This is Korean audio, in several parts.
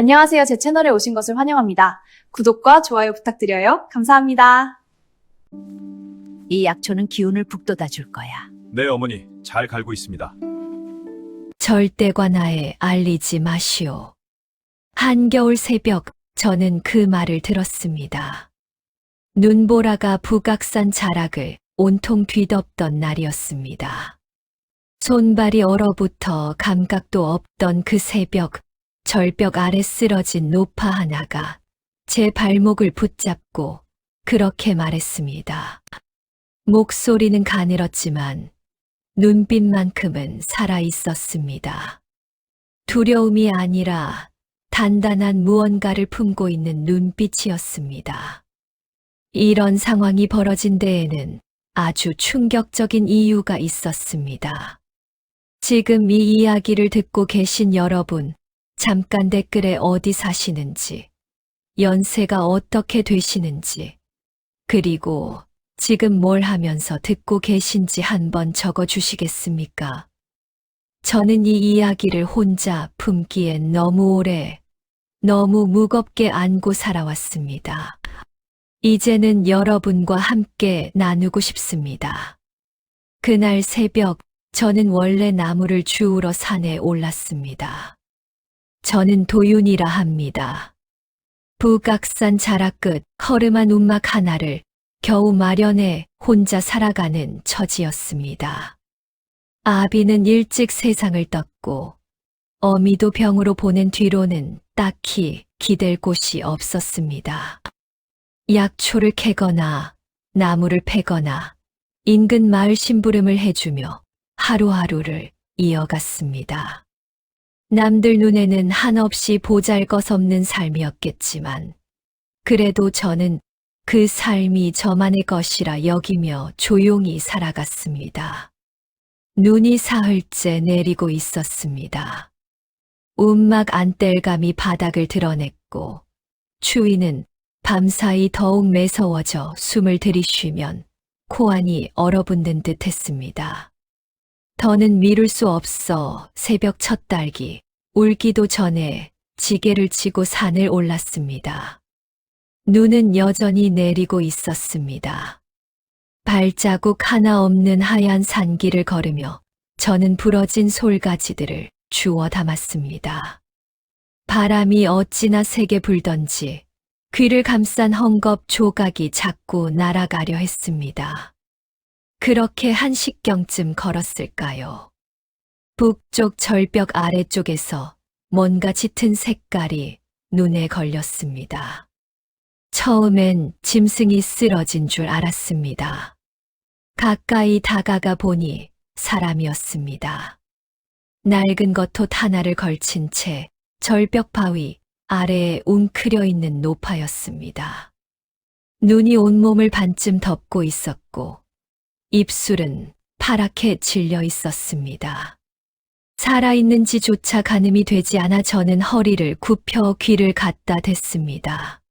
안녕하세요. 제 채널에 오신 것을 환영합니다. 구독과 좋아요 부탁드려요. 감사합니다. 이 약초는 기운을 북돋아 줄 거야. 네, 어머니. 잘 갈고 있습니다. 절대 관아에 알리지 마시오. 한겨울 새벽 저는 그 말을 들었습니다. 눈보라가 북악산 자락을 온통 뒤덮던 날이었습니다. 손발이 얼어붙어 감각도 없던 그 새벽, 절벽 아래 쓰러진 노파 하나가 제 발목을 붙잡고 그렇게 말했습니다. 목소리는 가늘었지만 눈빛만큼은 살아 있었습니다. 두려움이 아니라 단단한 무언가를 품고 있는 눈빛이었습니다. 이런 상황이 벌어진 데에는 아주 충격적인 이유가 있었습니다. 지금 이 이야기를 듣고 계신 여러분, 잠깐 댓글에 어디 사시는지, 연세가 어떻게 되시는지, 그리고 지금 뭘 하면서 듣고 계신지 한번 적어 주시겠습니까? 저는 이 이야기를 혼자 품기엔 너무 오래, 너무 무겁게 안고 살아왔습니다. 이제는 여러분과 함께 나누고 싶습니다. 그날 새벽, 저는 원래 나무를 주우러 산에 올랐습니다. 저는 도윤이라 합니다. 북악산 자락 끝 허름한 움막 하나를 겨우 마련해 혼자 살아가는 처지였습니다. 아비는 일찍 세상을 떴고 어미도 병으로 보낸 뒤로는 딱히 기댈 곳이 없었습니다. 약초를 캐거나 나무를 패거나 인근 마을 심부름을 해주며 하루하루를 이어갔습니다. 남들 눈에는 한없이 보잘것없는 삶이었겠지만 그래도 저는 그 삶이 저만의 것이라 여기며 조용히 살아갔습니다. 눈이 사흘째 내리고 있었습니다. 움막 안땔감이 바닥을 드러냈고 추위는 밤사이 더욱 매서워져 숨을 들이쉬면 코안이 얼어붙는 듯 했습니다. 더는 미룰 수 없어 새벽 첫 딸기 울기도 전에 지게를 치고 산을 올랐습니다. 눈은 여전히 내리고 있었습니다. 발자국 하나 없는 하얀 산길을 걸으며 저는 부러진 솔가지들을 주워 담았습니다. 바람이 어찌나 세게 불던지 귀를 감싼 헝겊 조각이 자꾸 날아가려 했습니다. 그렇게 1시경쯤 걸었을까요? 북쪽 절벽 아래쪽에서 뭔가 짙은 색깔이 눈에 걸렸습니다. 처음엔 짐승이 쓰러진 줄 알았습니다. 가까이 다가가 보니 사람이었습니다. 낡은 겉옷 하나를 걸친 채 절벽 바위 아래에 웅크려 있는 노파였습니다. 눈이 온몸을 반쯤 덮고 있었고 입술은 파랗게 질려 있었습니다. 살아있는지조차 가늠이 되지 않아 저는 허리를 굽혀 귀를 갖다 댔습니다.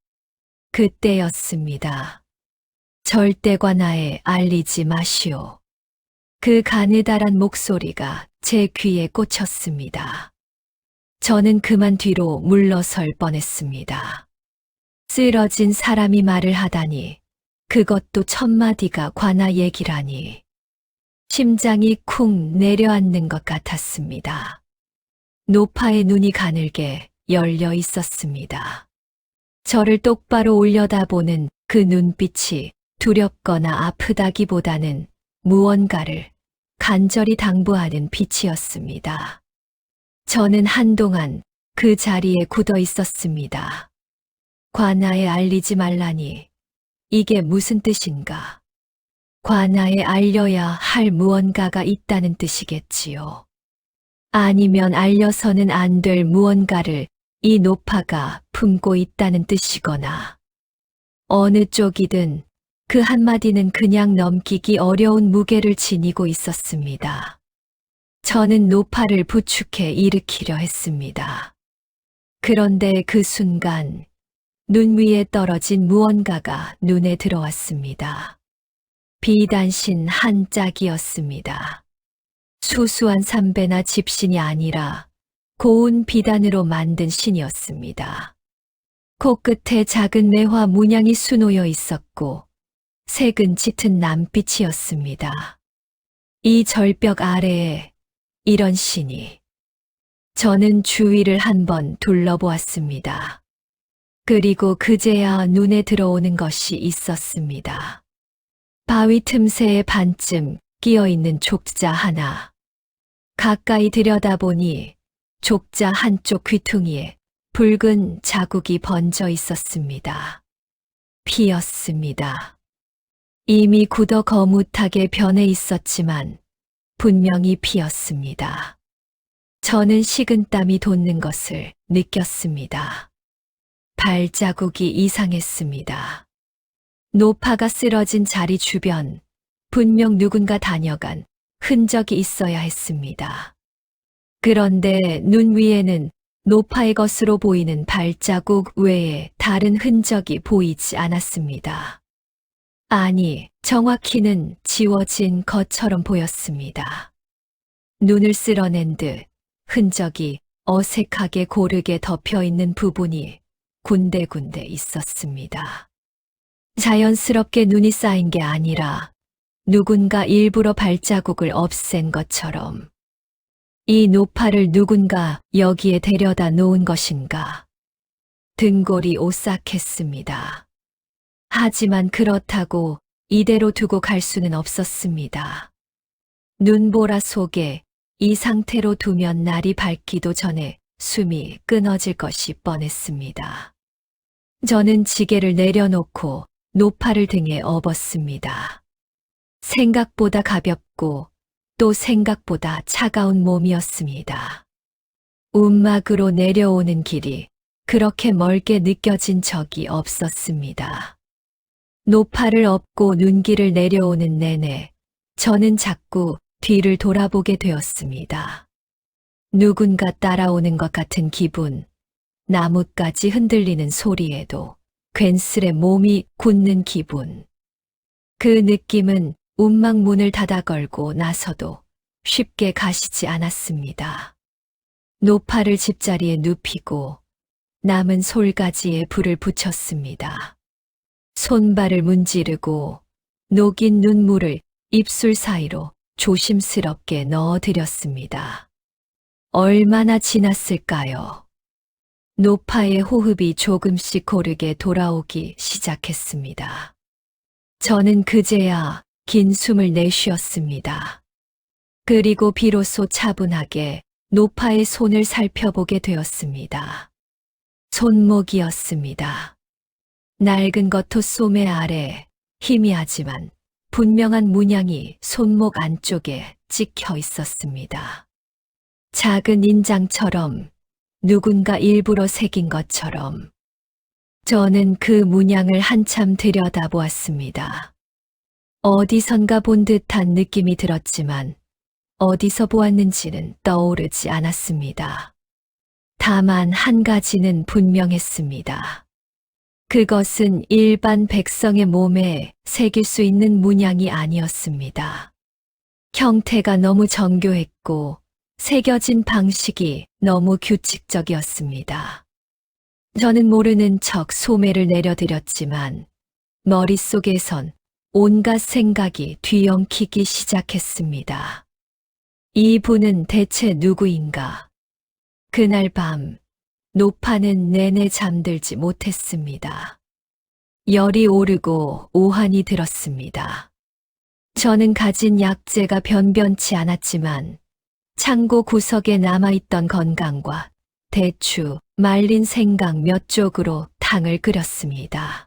그때였습니다. 절대 관아에 알리지 마시오. 그 가느다란 목소리가 제 귀에 꽂혔습니다. 저는 그만 뒤로 물러설 뻔했습니다. 쓰러진 사람이 말을 하다니 그것도 첫마디가 관아 얘기라니 심장이 쿵 내려앉는 것 같았습니다. 노파의 눈이 가늘게 열려 있었습니다. 저를 똑바로 올려다보는 그 눈빛이 두렵거나 아프다기보다는 무언가를 간절히 당부하는 빛이었습니다. 저는 한동안 그 자리에 굳어 있었습니다. 관아에 알리지 말라니 이게 무슨 뜻인가? 관아에 알려야 할 무언가가 있다는 뜻이겠지요. 아니면 알려서는 안 될 무언가를 이 노파가 품고 있다는 뜻이거나 어느 쪽이든 그 한마디는 그냥 넘기기 어려운 무게를 지니고 있었습니다. 저는 노파를 부축해 일으키려 했습니다. 그런데 그 순간 눈 위에 떨어진 무언가가 눈에 들어왔습니다. 비단신 한 짝이었습니다. 수수한 삼배나 집신이 아니라 고운 비단으로 만든 신이었습니다. 코끝에 작은 매화 문양이 수놓여 있었고 색은 짙은 남빛이었습니다. 이 절벽 아래에 이런 신이. 저는 주위를 한번 둘러보았습니다. 그리고 그제야 눈에 들어오는 것이 있었습니다. 바위 틈새에 반쯤 끼어있는 족자 하나. 가까이 들여다보니 족자 한쪽 귀퉁이에 붉은 자국이 번져 있었습니다. 피였습니다. 이미 굳어 거뭇하게 변해 있었지만 분명히 피었습니다. 저는 식은땀이 돋는 것을 느꼈습니다. 발자국이 이상했습니다. 노파가 쓰러진 자리 주변 분명 누군가 다녀간 흔적이 있어야 했습니다. 그런데 눈 위에는 노파의 것으로 보이는 발자국 외에 다른 흔적이 보이지 않았습니다. 아니, 정확히는 지워진 것처럼 보였습니다. 눈을 쓸어낸 듯 흔적이 어색하게 고르게 덮여 있는 부분이 군데군데 있었습니다. 자연스럽게 눈이 쌓인 게 아니라 누군가 일부러 발자국을 없앤 것처럼. 이 노파를 누군가 여기에 데려다 놓은 것인가. 등골이 오싹했습니다. 하지만 그렇다고 이대로 두고 갈 수는 없었습니다. 눈보라 속에 이 상태로 두면 날이 밝기도 전에 숨이 끊어질 것이 뻔했습니다. 저는 지게를 내려놓고 노파를 등에 업었습니다. 생각보다 가볍고 또 생각보다 차가운 몸이었습니다. 움막으로 내려오는 길이 그렇게 멀게 느껴진 적이 없었습니다. 노파를 업고 눈길을 내려오는 내내 저는 자꾸 뒤를 돌아보게 되었습니다. 누군가 따라오는 것 같은 기분, 나뭇가지 흔들리는 소리에도 괜스레 몸이 굳는 기분. 그 느낌은 움막 문을 닫아 걸고 나서도 쉽게 가시지 않았습니다. 노파를 집자리에 눕히고 남은 솔가지에 불을 붙였습니다. 손발을 문지르고 녹인 눈물을 입술 사이로 조심스럽게 넣어드렸습니다. 얼마나 지났을까요? 노파의 호흡이 조금씩 고르게 돌아오기 시작했습니다. 저는 그제야 긴 숨을 내쉬었습니다. 그리고 비로소 차분하게 노파의 손을 살펴보게 되었습니다. 손목이었습니다. 낡은 것토 소매 아래 희미하지만 분명한 문양이 손목 안쪽에 찍혀 있었습니다. 작은 인장처럼 누군가 일부러 새긴 것처럼. 저는 그 문양을 한참 들여다보았습니다. 어디선가 본 듯한 느낌이 들었지만 어디서 보았는지는 떠오르지 않았습니다. 다만 한 가지는 분명했습니다. 그것은 일반 백성의 몸에 새길 수 있는 문양이 아니었습니다. 형태가 너무 정교했고 새겨진 방식이 너무 규칙적이었습니다. 저는 모르는 척 소매를 내려드렸지만 머릿속에선 온갖 생각이 뒤엉키기 시작했습니다. 이 분은 대체 누구인가? 그날 밤 노파는 내내 잠들지 못했습니다. 열이 오르고 오한이 들었습니다. 저는 가진 약재가 변변치 않았지만 창고 구석에 남아있던 건강과 대추, 말린 생강 몇 쪽으로 탕을 끓였습니다.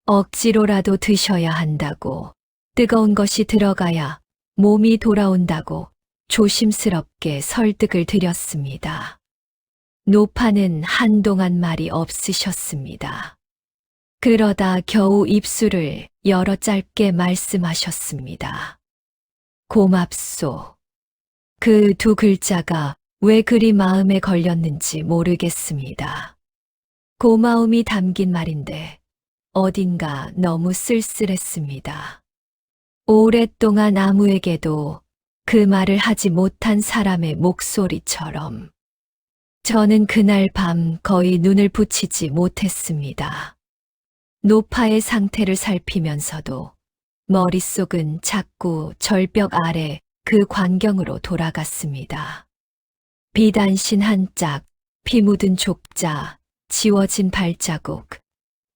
억지로라도 드셔야 한다고, 뜨거운 것이 들어가야 몸이 돌아온다고 조심스럽게 설득을 드렸습니다. 노파는 한동안 말이 없으셨습니다. 그러다 겨우 입술을 열어 짧게 말씀하셨습니다. 고맙소. 그 두 글자가 왜 그리 마음에 걸렸는지 모르겠습니다. 고마움이 담긴 말인데 어딘가 너무 쓸쓸했습니다. 오랫동안 아무에게도 그 말을 하지 못한 사람의 목소리처럼. 저는 그날 밤 거의 눈을 붙이지 못했습니다. 노파의 상태를 살피면서도 머릿속은 자꾸 절벽 아래 그 광경으로 돌아갔습니다. 비단신 한 짝, 피 묻은 족자, 지워진 발자국,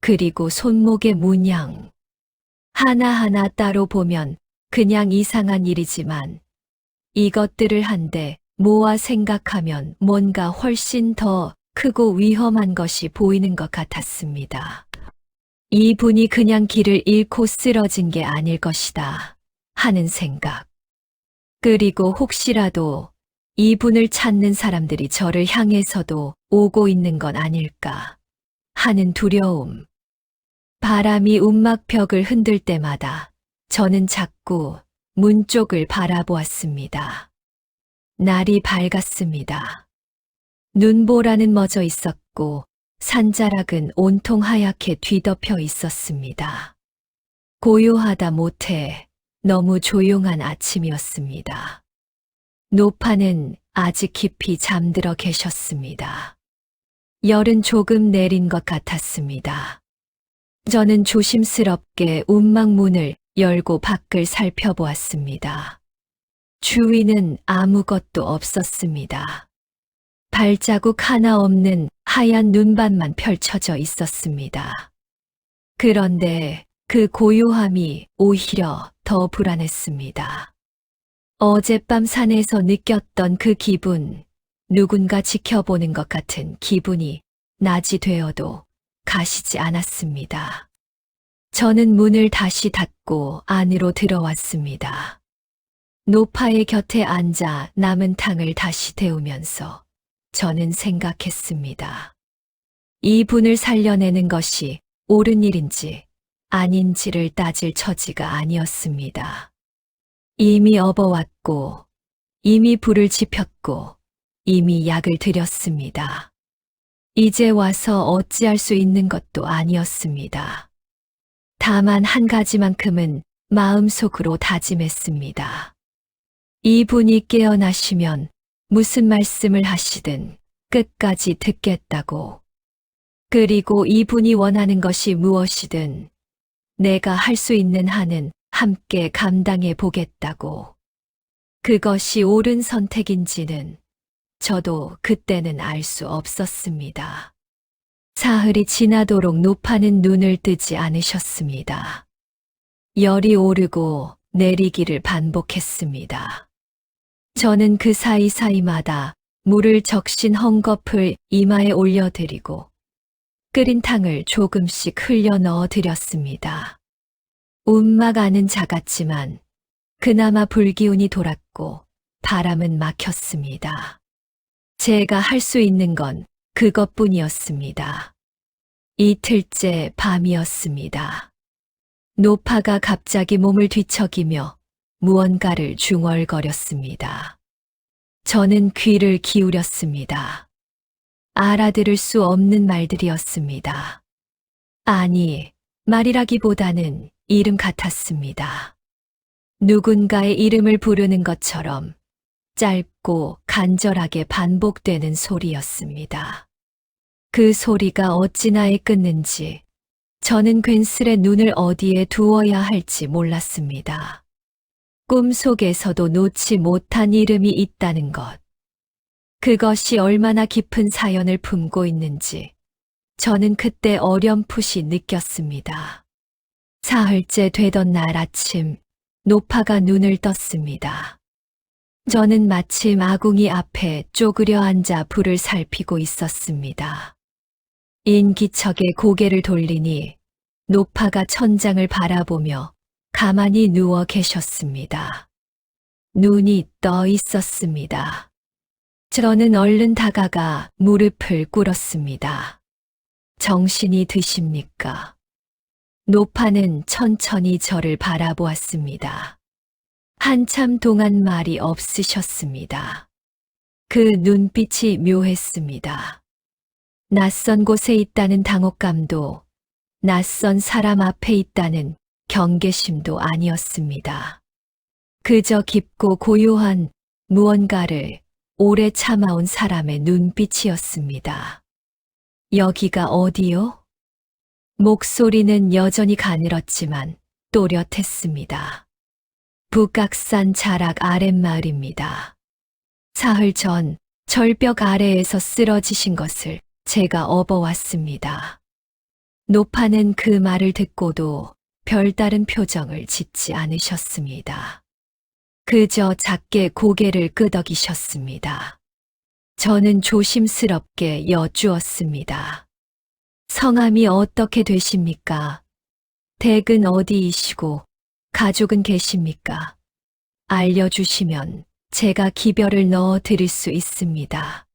그리고 손목의 문양. 하나하나 따로 보면 그냥 이상한 일이지만 이것들을 한데 모아 생각하면 뭔가 훨씬 더 크고 위험한 것이 보이는 것 같았습니다. 이분이 그냥 길을 잃고 쓰러진 게 아닐 것이다 하는 생각. 그리고 혹시라도 이분을 찾는 사람들이 저를 향해서도 오고 있는 건 아닐까 하는 두려움. 바람이 움막벽을 흔들 때마다 저는 자꾸 문 쪽을 바라보았습니다. 날이 밝았습니다. 눈보라는 멎어 있었고 산자락은 온통 하얗게 뒤덮여 있었습니다. 고요하다 못해 너무 조용한 아침이었습니다. 노파는 아직 깊이 잠들어 계셨습니다. 열은 조금 내린 것 같았습니다. 저는 조심스럽게 움막문을 열고 밖을 살펴보았습니다. 주위는 아무것도 없었습니다. 발자국 하나 없는 하얀 눈밭만 펼쳐져 있었습니다. 그런데 그 고요함이 오히려 더 불안했습니다. 어젯밤 산에서 느꼈던 그 기분, 누군가 지켜보는 것 같은 기분이 낮이 되어도 가시지 않았습니다. 저는 문을 다시 닫고 안으로 들어왔습니다. 노파의 곁에 앉아 남은 탕을 다시 데우면서 저는 생각했습니다. 이 분을 살려내는 것이 옳은 일인지 아닌지를 따질 처지가 아니었습니다. 이미 업어왔고, 이미 불을 지폈고, 이미 약을 드렸습니다. 이제 와서 어찌할 수 있는 것도 아니었습니다. 다만 한 가지만큼은 마음속으로 다짐했습니다. 이분이 깨어나시면 무슨 말씀을 하시든 끝까지 듣겠다고. 그리고 이분이 원하는 것이 무엇이든 내가 할 수 있는 한은 함께 감당해 보겠다고. 그것이 옳은 선택인지는 저도 그때는 알 수 없었습니다. 사흘이 지나도록 노파는 눈을 뜨지 않으셨습니다. 열이 오르고 내리기를 반복했습니다. 저는 그 사이사이마다 물을 적신 헝겊을 이마에 올려드리고 끓인 탕을 조금씩 흘려 넣어드렸습니다. 움막 안은 작았지만 그나마 불기운이 돌았고 바람은 막혔습니다. 제가 할 수 있는 건 그것뿐이었습니다. 이틀째 밤이었습니다. 노파가 갑자기 몸을 뒤척이며 무언가를 중얼거렸습니다. 저는 귀를 기울였습니다. 알아들을 수 없는 말들이었습니다. 아니, 말이라기보다는 이름 같았습니다. 누군가의 이름을 부르는 것처럼 짧고 간절하게 반복되는 소리였습니다. 그 소리가 어찌나에 끊는지 저는 괜스레 눈을 어디에 두어야 할지 몰랐습니다. 꿈속에서도 놓지 못한 이름이 있다는 것. 그것이 얼마나 깊은 사연을 품고 있는지 저는 그때 어렴풋이 느꼈습니다. 사흘째 되던 날 아침 노파가 눈을 떴습니다. 저는 마침 아궁이 앞에 쪼그려 앉아 불을 살피고 있었습니다. 인기척에 고개를 돌리니 노파가 천장을 바라보며 가만히 누워 계셨습니다. 눈이 떠 있었습니다. 저는 얼른 다가가 무릎을 꿇었습니다. 정신이 드십니까? 노파는 천천히 저를 바라보았습니다. 한참 동안 말이 없으셨습니다. 그 눈빛이 묘했습니다. 낯선 곳에 있다는 당혹감도 낯선 사람 앞에 있다는 경계심도 아니었습니다. 그저 깊고 고요한 무언가를 오래 참아온 사람의 눈빛이었습니다. 여기가 어디요? 목소리는 여전히 가늘었지만 또렷했습니다. 북악산 자락 아랫마을입니다. 사흘 전 절벽 아래에서 쓰러지신 것을 제가 업어왔습니다. 노파는 그 말을 듣고도 별다른 표정을 짓지 않으셨습니다. 그저 작게 고개를 끄덕이셨습니다. 저는 조심스럽게 여쭈었습니다. 성함이 어떻게 되십니까? 댁은 어디이시고 가족은 계십니까? 알려주시면 제가 기별을 넣어 드릴 수 있습니다.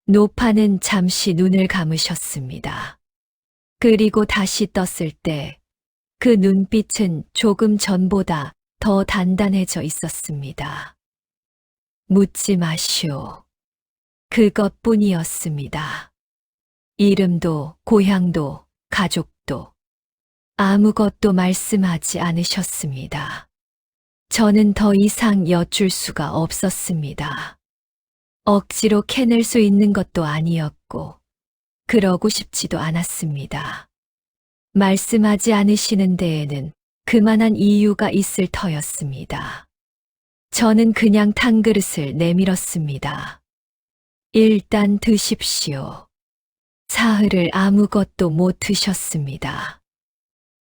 노파는 잠시 눈을 감으셨습니다. 그리고 다시 떴을 때 그 눈빛은 조금 전보다 더 단단해져 있었습니다. 묻지 마시오. 그것뿐이었습니다. 이름도 고향도 가족도 아무것도 말씀하지 않으셨습니다. 저는 더 이상 여쭐 수가 없었습니다. 억지로 캐낼 수 있는 것도 아니었고 그러고 싶지도 않았습니다. 말씀하지 않으시는 데에는 그만한 이유가 있을 터였습니다. 저는 그냥 탕그릇을 내밀었습니다. 일단 드십시오. 사흘을 아무것도 못 드셨습니다.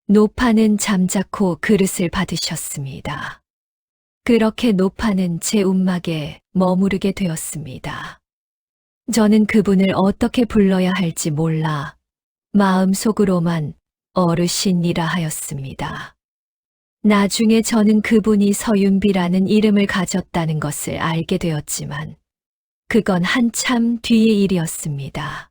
노파는 잠자코 그릇을 받으셨습니다. 그렇게 노파는 제 움막에 머무르게 되었습니다. 저는 그분을 어떻게 불러야 할지 몰라 마음속으로만 어르신이라 하였습니다. 나중에 저는 그분이 서윤비라는 이름을 가졌다는 것을 알게 되었지만 그건 한참 뒤의 일이었습니다.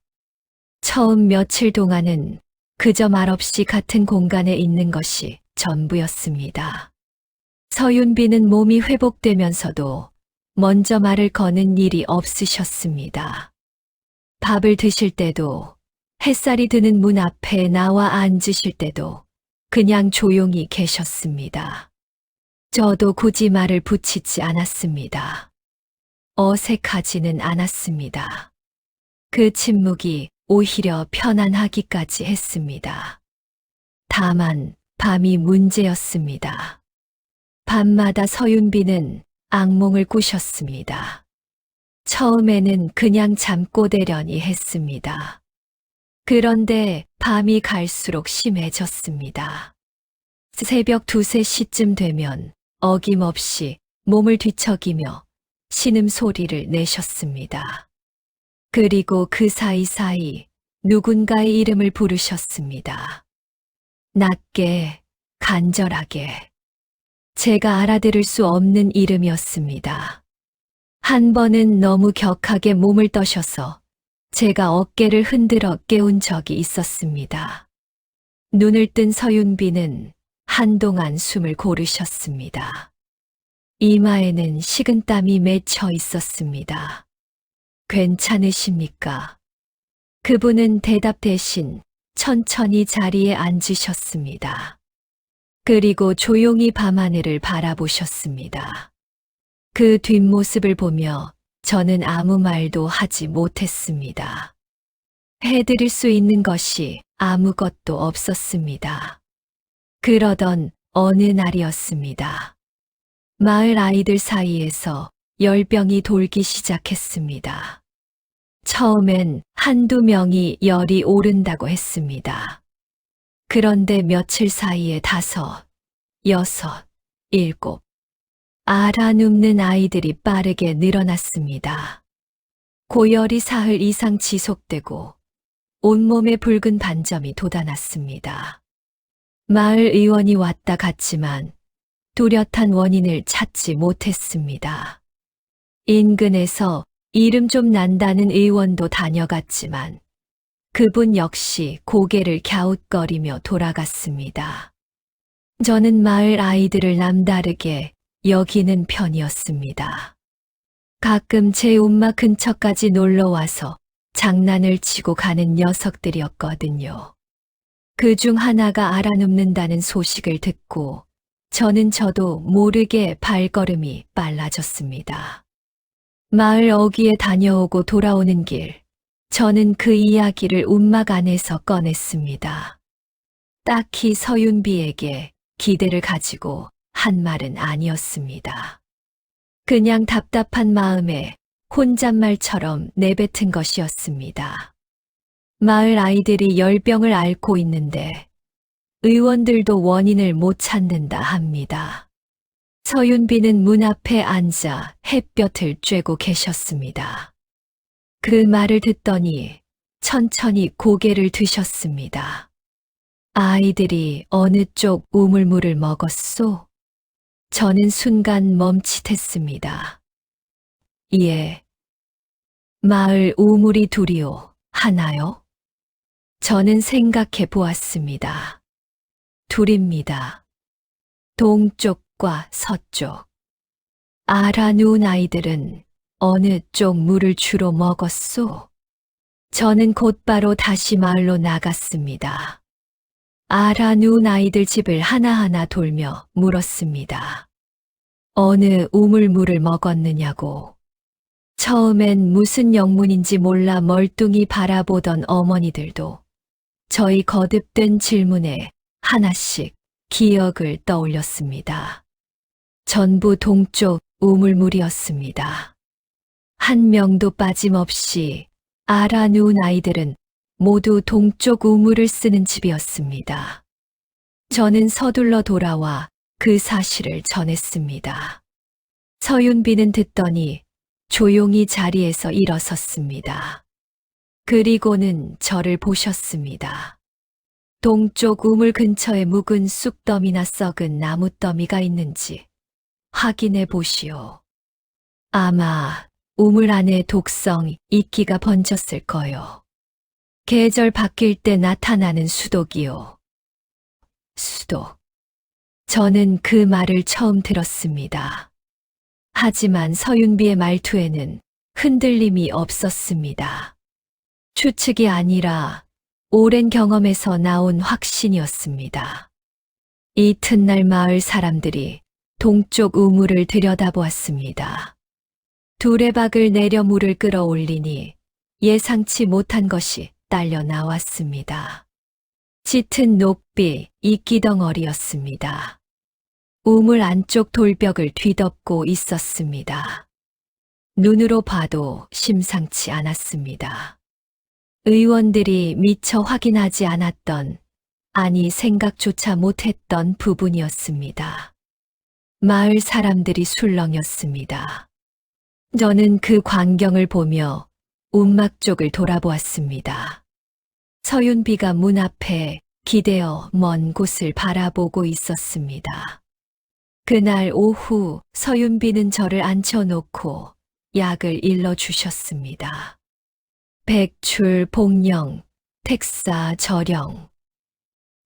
처음 며칠 동안은 그저 말없이 같은 공간에 있는 것이 전부였습니다. 서윤비는 몸이 회복되면서도 먼저 말을 거는 일이 없으셨습니다. 밥을 드실 때도 햇살이 드는 문 앞에 나와 앉으실 때도 그냥 조용히 계셨습니다. 저도 굳이 말을 붙이지 않았습니다. 어색하지는 않았습니다. 그 침묵이 오히려 편안하기까지 했습니다. 다만 밤이 문제였습니다. 밤마다 서윤비는 악몽을 꾸셨습니다. 처음에는 그냥 잠꼬대려니 했습니다. 그런데 밤이 갈수록 심해졌습니다. 새벽 2, 3시쯤 되면 어김없이 몸을 뒤척이며 신음소리를 내셨습니다. 그리고 그 사이사이 누군가의 이름을 부르셨습니다. 낮게, 간절하게. 제가 알아들을 수 없는 이름이었습니다. 한 번은 너무 격하게 몸을 떠셔서 제가 어깨를 흔들어 깨운 적이 있었습니다. 눈을 뜬 서윤비는 한동안 숨을 고르셨습니다. 이마에는 식은땀이 맺혀 있었습니다. 괜찮으십니까? 그분은 대답 대신 천천히 자리에 앉으셨습니다. 그리고 조용히 밤하늘을 바라보셨습니다. 그 뒷모습을 보며 저는 아무 말도 하지 못했습니다. 해드릴 수 있는 것이 아무것도 없었습니다. 그러던 어느 날이었습니다. 마을 아이들 사이에서 열병이 돌기 시작했습니다. 처음엔 한두 명이 열이 오른다고 했습니다. 그런데 며칠 사이에 5, 6, 7 알아눕는 아이들이 빠르게 늘어났습니다. 고열이 사흘 이상 지속되고 온몸에 붉은 반점이 돋아났습니다. 마을 의원이 왔다 갔지만 뚜렷한 원인을 찾지 못했습니다. 인근에서 이름 좀 난다는 의원도 다녀갔지만 그분 역시 고개를 갸웃거리며 돌아갔습니다. 저는 마을 아이들을 남다르게 여기는 편이었습니다. 가끔 제 움막 근처까지 놀러와서 장난을 치고 가는 녀석들이었거든요. 그중 하나가 알아눕는다는 소식을 듣고 저도 모르게 발걸음이 빨라졌습니다. 마을 어귀에 다녀오고 돌아오는 길, 저는 그 이야기를 움막 안에서 꺼냈습니다. 딱히 서윤비에게 기대를 가지고 한 말은 아니었습니다. 그냥 답답한 마음에 혼잣말처럼 내뱉은 것이었습니다. 마을 아이들이 열병을 앓고 있는데 의원들도 원인을 못 찾는다 합니다. 서윤비는 문 앞에 앉아 햇볕을 쬐고 계셨습니다. 그 말을 듣더니 천천히 고개를 드셨습니다. 아이들이 어느 쪽 우물물을 먹었소? 저는 순간 멈칫했습니다. 예. 마을 우물이 둘이요. 하나요? 저는 생각해 보았습니다. 둘입니다. 동쪽과 서쪽. 알아누운 아이들은 어느 쪽 물을 주로 먹었소? 저는 곧바로 다시 마을로 나갔습니다. 알아누운 아이들 집을 하나하나 돌며 물었습니다. 어느 우물물을 먹었느냐고. 처음엔 무슨 영문인지 몰라 멀뚱히 바라보던 어머니들도 저희 거듭된 질문에 하나씩 기억을 떠올렸습니다. 전부 동쪽 우물물이었습니다. 한 명도 빠짐없이 알아누운 아이들은 모두 동쪽 우물을 쓰는 집이었습니다. 저는 서둘러 돌아와 그 사실을 전했습니다. 서윤비는 듣더니 조용히 자리에서 일어섰습니다. 그리고는 저를 보셨습니다. 동쪽 우물 근처에 묵은 쑥더미나 썩은 나무더미가 있는지 확인해 보시오. 아마 우물 안에 독성 이끼가 번졌을 거요. 계절 바뀔 때 나타나는 수독이요. 수독. 저는 그 말을 처음 들었습니다. 하지만 서윤비의 말투에는 흔들림이 없었습니다. 추측이 아니라 오랜 경험에서 나온 확신이었습니다. 이튿날 마을 사람들이 동쪽 우물을 들여다보았습니다. 두레박을 내려 물을 끌어올리니 예상치 못한 것이 딸려 나왔습니다. 짙은 녹빛 이끼덩어리였습니다. 우물 안쪽 돌벽을 뒤덮고 있었습니다. 눈으로 봐도 심상치 않았습니다. 의원들이 미처 확인하지 않았던, 아니 생각조차 못했던 부분이었습니다. 마을 사람들이 술렁였습니다. 저는 그 광경을 보며 움막 쪽을 돌아보았습니다. 서윤비가 문 앞에 기대어 먼 곳을 바라보고 있었습니다. 그날 오후 서윤비는 저를 앉혀놓고 약을 일러주셨습니다. 백출, 복령, 택사, 절영,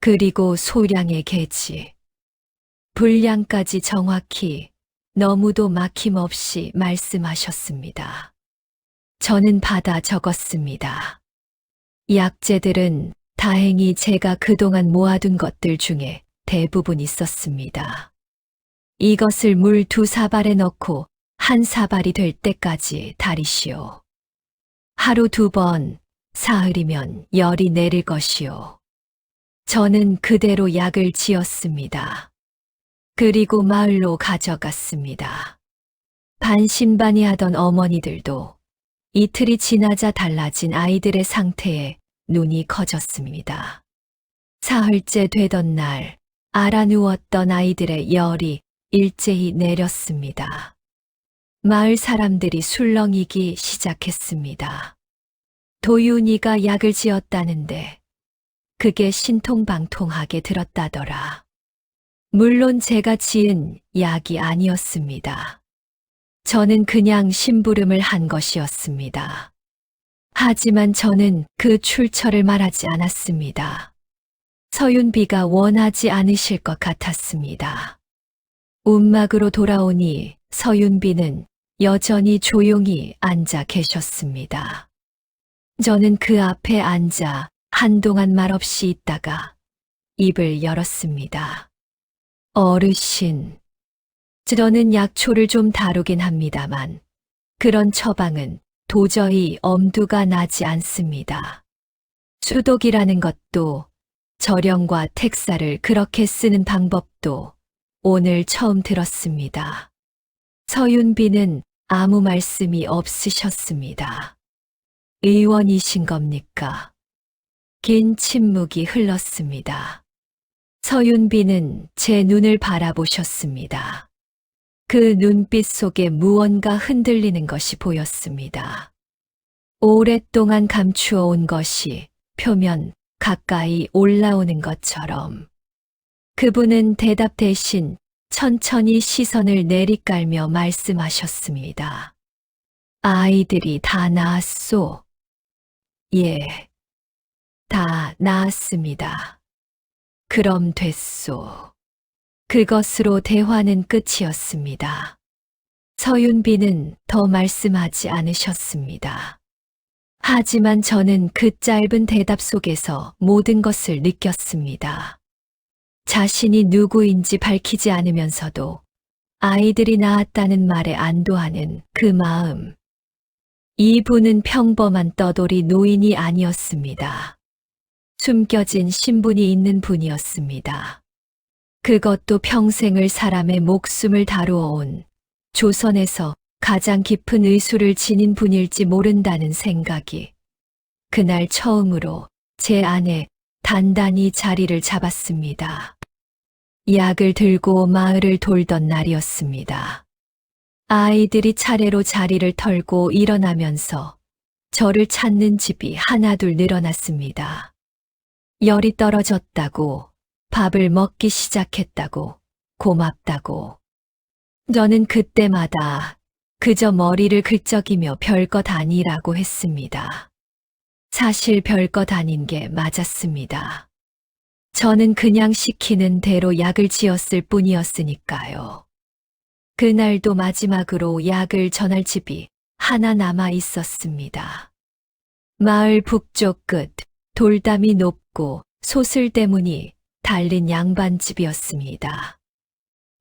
그리고 소량의 계지, 분량까지 정확히 너무도 막힘없이 말씀하셨습니다. 저는 받아 적었습니다. 약재들은 다행히 제가 그동안 모아둔 것들 중에 대부분 있었습니다. 이것을 물 2사발에 넣고 1사발이 될 때까지 달이시오. 하루 2번, 사흘이면 열이 내릴 것이오. 저는 그대로 약을 지었습니다. 그리고 마을로 가져갔습니다. 반신반의하던 어머니들도 이틀이 지나자 달라진 아이들의 상태에 눈이 커졌습니다. 사흘째 되던 날 알아누웠던 아이들의 열이 일제히 내렸습니다. 마을 사람들이 술렁이기 시작했습니다. 도윤이가 약을 지었다는데 그게 신통방통하게 들었다더라. 물론 제가 지은 약이 아니었습니다. 저는 그냥 심부름을 한 것이었습니다. 하지만 저는 그 출처를 말하지 않았습니다. 서윤비가 원하지 않으실 것 같았습니다. 움막으로 돌아오니 서윤비는 여전히 조용히 앉아 계셨습니다. 저는 그 앞에 앉아 한동안 말없이 있다가 입을 열었습니다. 어르신, 저는 약초를 좀 다루긴 합니다만 그런 처방은 도저히 엄두가 나지 않습니다. 수독이라는 것도 절영과 택사를 그렇게 쓰는 방법도 오늘 처음 들었습니다. 서윤비는 아무 말씀이 없으셨습니다. 의원이신 겁니까? 긴 침묵이 흘렀습니다. 서윤비는 제 눈을 바라보셨습니다. 그 눈빛 속에 무언가 흔들리는 것이 보였습니다. 오랫동안 감추어 온 것이 표면 가까이 올라오는 것처럼. 그분은 대답 대신 천천히 시선을 내리깔며 말씀하셨습니다. 아이들이 다 나았소? 예, 다 나았습니다. 그럼 됐소. 그것으로 대화는 끝이었습니다. 서윤비는 더 말씀하지 않으셨습니다. 하지만 저는 그 짧은 대답 속에서 모든 것을 느꼈습니다. 자신이 누구인지 밝히지 않으면서도 아이들이 낳았다는 말에 안도하는 그 마음. 이분은 평범한 떠돌이 노인이 아니었습니다. 숨겨진 신분이 있는 분이었습니다. 그것도 평생을 사람의 목숨을 다루어 온 조선에서 가장 깊은 의술을 지닌 분일지 모른다는 생각이 그날 처음으로 제 안에 단단히 자리를 잡았습니다. 약을 들고 마을을 돌던 날이었습니다. 아이들이 차례로 자리를 털고 일어나면서 저를 찾는 집이 하나둘 늘어났습니다. 열이 떨어졌다고, 밥을 먹기 시작했다고, 고맙다고. 저는 그때마다 그저 머리를 긁적이며 별것 아니라고 했습니다. 사실 별것 아닌 게 맞았습니다. 저는 그냥 시키는 대로 약을 지었을 뿐이었으니까요. 그날도 마지막으로 약을 전할 집이 하나 남아 있었습니다. 마을 북쪽 끝 돌담이 높고 소슬대문이 달린 양반집이었습니다.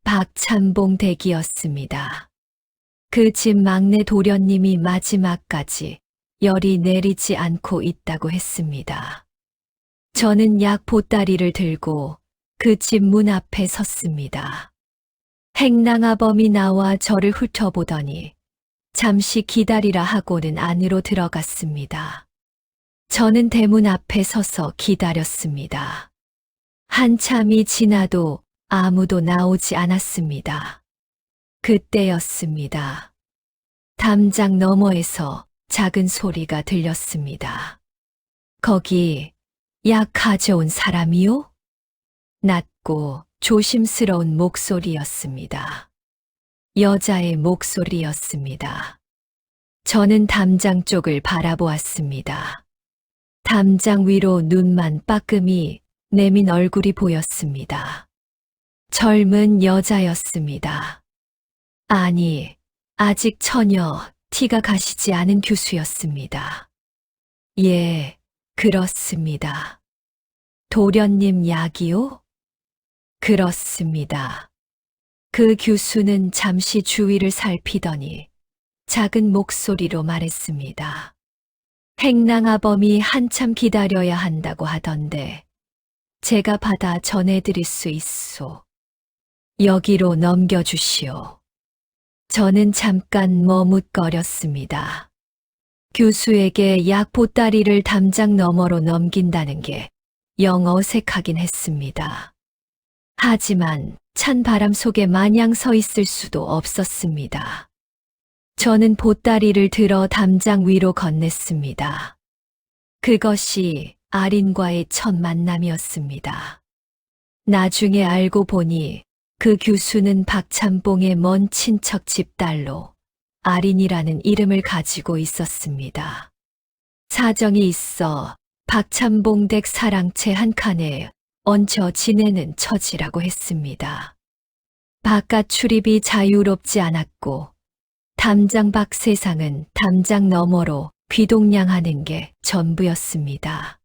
박찬봉 댁이었습니다. 그 집 막내 도련님이 마지막까지 열이 내리지 않고 있다고 했습니다. 저는 약 보따리를 들고 그 집 문 앞에 섰습니다. 행랑아범이 나와 저를 훑어보더니 잠시 기다리라 하고는 안으로 들어갔습니다. 저는 대문 앞에 서서 기다렸습니다. 한참이 지나도 아무도 나오지 않았습니다. 그때였습니다. 담장 너머에서 작은 소리가 들렸습니다. 거기 약 가져온 사람이요? 낮고 조심스러운 목소리였습니다. 여자의 목소리였습니다. 저는 담장 쪽을 바라보았습니다. 담장 위로 눈만 빠끔히 내민 얼굴이 보였습니다. 젊은 여자였습니다. 아니, 아직 전혀 티가 가시지 않은 교수였습니다. 예, 그렇습니다. 도련님 약이요? 그렇습니다. 그 교수는 잠시 주위를 살피더니 작은 목소리로 말했습니다. 행랑아범이 한참 기다려야 한다고 하던데 제가 받아 전해드릴 수 있소. 여기로 넘겨주시오. 저는 잠깐 머뭇거렸습니다. 교수에게 약 보따리를 담장 너머로 넘긴다는 게 영 어색하긴 했습니다. 하지만 찬 바람 속에 마냥 서 있을 수도 없었습니다. 저는 보따리를 들어 담장 위로 건넸습니다. 그것이 아린과의 첫 만남이었습니다. 나중에 알고 보니 그 교수는 박찬봉의 먼 친척 집딸로 아린이라는 이름을 가지고 있었습니다. 사정이 있어 박찬봉 댁 사랑채 한 칸에 얹혀 지내는 처지라고 했습니다. 바깥 출입이 자유롭지 않았고 담장 밖 세상은 담장 너머로 귀동냥하는 게 전부였습니다.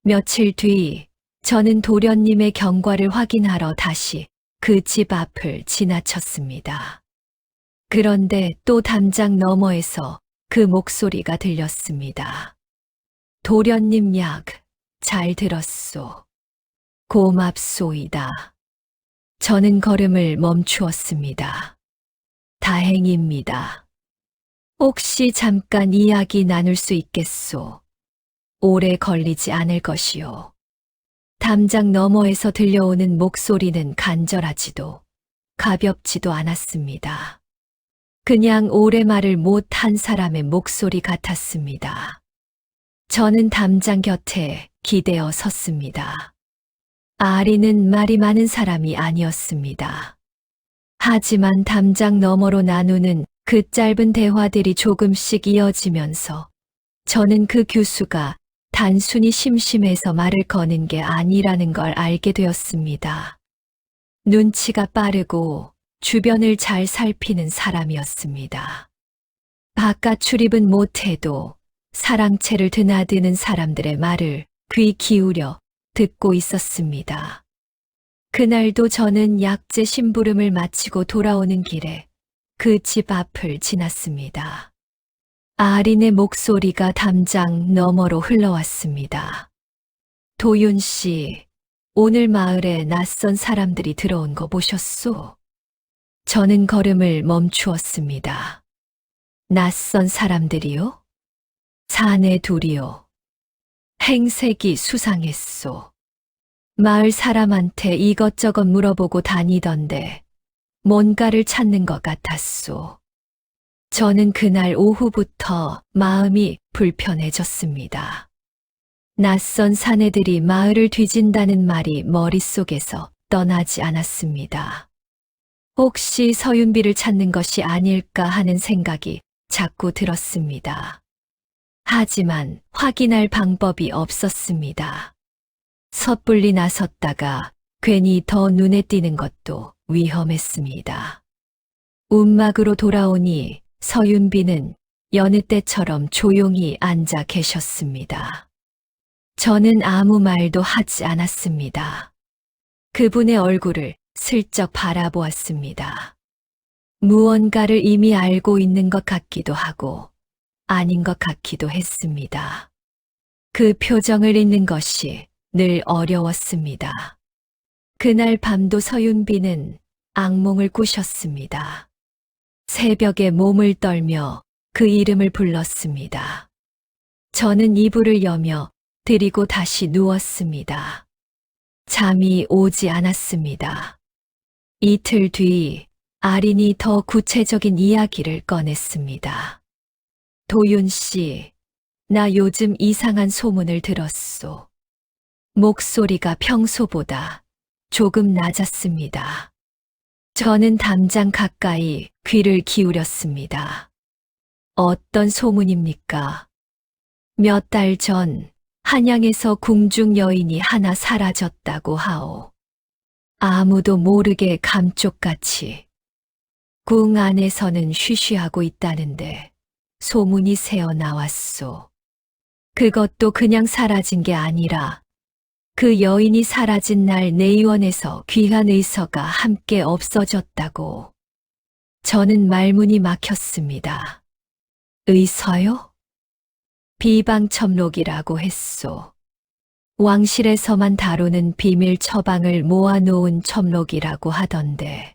며칠 뒤 저는 도련님의 경과를 확인하러 다시 그 집 앞을 지나쳤습니다. 그런데 또 담장 너머에서 그 목소리가 들렸습니다. 도련님 약 잘 들었소. 고맙소이다. 저는 걸음을 멈추었습니다. 다행입니다. 혹시 잠깐 이야기 나눌 수 있겠소? 오래 걸리지 않을 것이요. 담장 너머에서 들려오는 목소리는 간절하지도 가볍지도 않았습니다. 그냥 오래 말을 못한 사람의 목소리 같았습니다. 저는 담장 곁에 기대어 섰습니다. 아리는 말이 많은 사람이 아니었습니다. 하지만 담장 너머로 나누는 그 짧은 대화들이 조금씩 이어지면서 저는 그 교수가 단순히 심심해서 말을 거는 게 아니라는 걸 알게 되었습니다. 눈치가 빠르고 주변을 잘 살피는 사람이었습니다. 바깥 출입은 못해도 사랑채를 드나드는 사람들의 말을 귀 기울여 듣고 있었습니다. 그날도 저는 약재 심부름을 마치고 돌아오는 길에 그 집 앞을 지났습니다. 아린의 목소리가 담장 너머로 흘러왔습니다. 도윤 씨, 오늘 마을에 낯선 사람들이 들어온 거 보셨소? 저는 걸음을 멈추었습니다. 낯선 사람들이요? 사내 둘이요. 행색이 수상했소. 마을 사람한테 이것저것 물어보고 다니던데 뭔가를 찾는 것 같았소. 저는 그날 오후부터 마음이 불편해졌습니다. 낯선 사내들이 마을을 뒤진다는 말이 머릿속에서 떠나지 않았습니다. 혹시 서윤비를 찾는 것이 아닐까 하는 생각이 자꾸 들었습니다. 하지만 확인할 방법이 없었습니다. 섣불리 나섰다가 괜히 더 눈에 띄는 것도 위험했습니다. 움막으로 돌아오니 서윤비는 여느 때처럼 조용히 앉아 계셨습니다. 저는 아무 말도 하지 않았습니다. 그분의 얼굴을 슬쩍 바라보았습니다. 무언가를 이미 알고 있는 것 같기도 하고 아닌 것 같기도 했습니다. 그 표정을 읽는 것이 늘 어려웠습니다. 그날 밤도 서윤비는 악몽을 꾸셨습니다. 새벽에 몸을 떨며 그 이름을 불렀습니다. 저는 이불을 여며 들이고 다시 누웠습니다. 잠이 오지 않았습니다. 이틀 뒤 아린이 더 구체적인 이야기를 꺼냈습니다. 도윤 씨, 나 요즘 이상한 소문을 들었소. 목소리가 평소보다 조금 낮았습니다. 저는 담장 가까이 귀를 기울였습니다. 어떤 소문입니까? 몇 달 전 한양에서 궁중 여인이 하나 사라졌다고 하오. 아무도 모르게 감쪽같이. 궁 안에서는 쉬쉬하고 있다는데 소문이 새어 나왔소. 그것도 그냥 사라진 게 아니라 그 여인이 사라진 날 내의원에서 귀한 의서가 함께 없어졌다고. 저는 말문이 막혔습니다. 의서요? 비방첨록이라고 했소. 왕실에서만 다루는 비밀 처방을 모아놓은 첨록이라고 하던데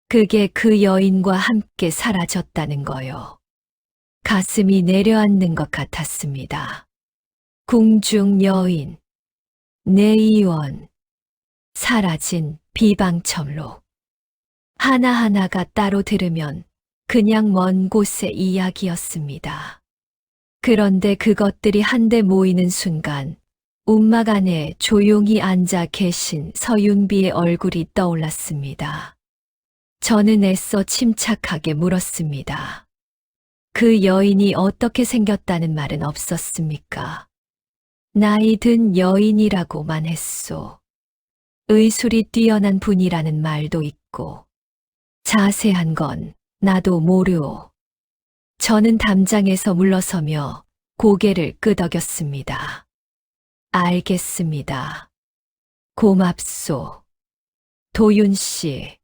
그게 그 여인과 함께 사라졌다는 거요. 가슴이 내려앉는 것 같았습니다. 궁중 여인, 내의원, 사라진 비방첨록. 하나하나가 따로 들으면 그냥 먼 곳의 이야기였습니다. 그런데 그것들이 한데 모이는 순간 움막 안에 조용히 앉아 계신 서윤비의 얼굴이 떠올랐습니다. 저는 애써 침착하게 물었습니다. 그 여인이 어떻게 생겼다는 말은 없었습니까? 나이 든 여인이라고만 했소. 의술이 뛰어난 분이라는 말도 있고 자세한 건 나도 모르오. 저는 담장에서 물러서며 고개를 끄덕였습니다. 알겠습니다. 고맙소. 도윤 씨.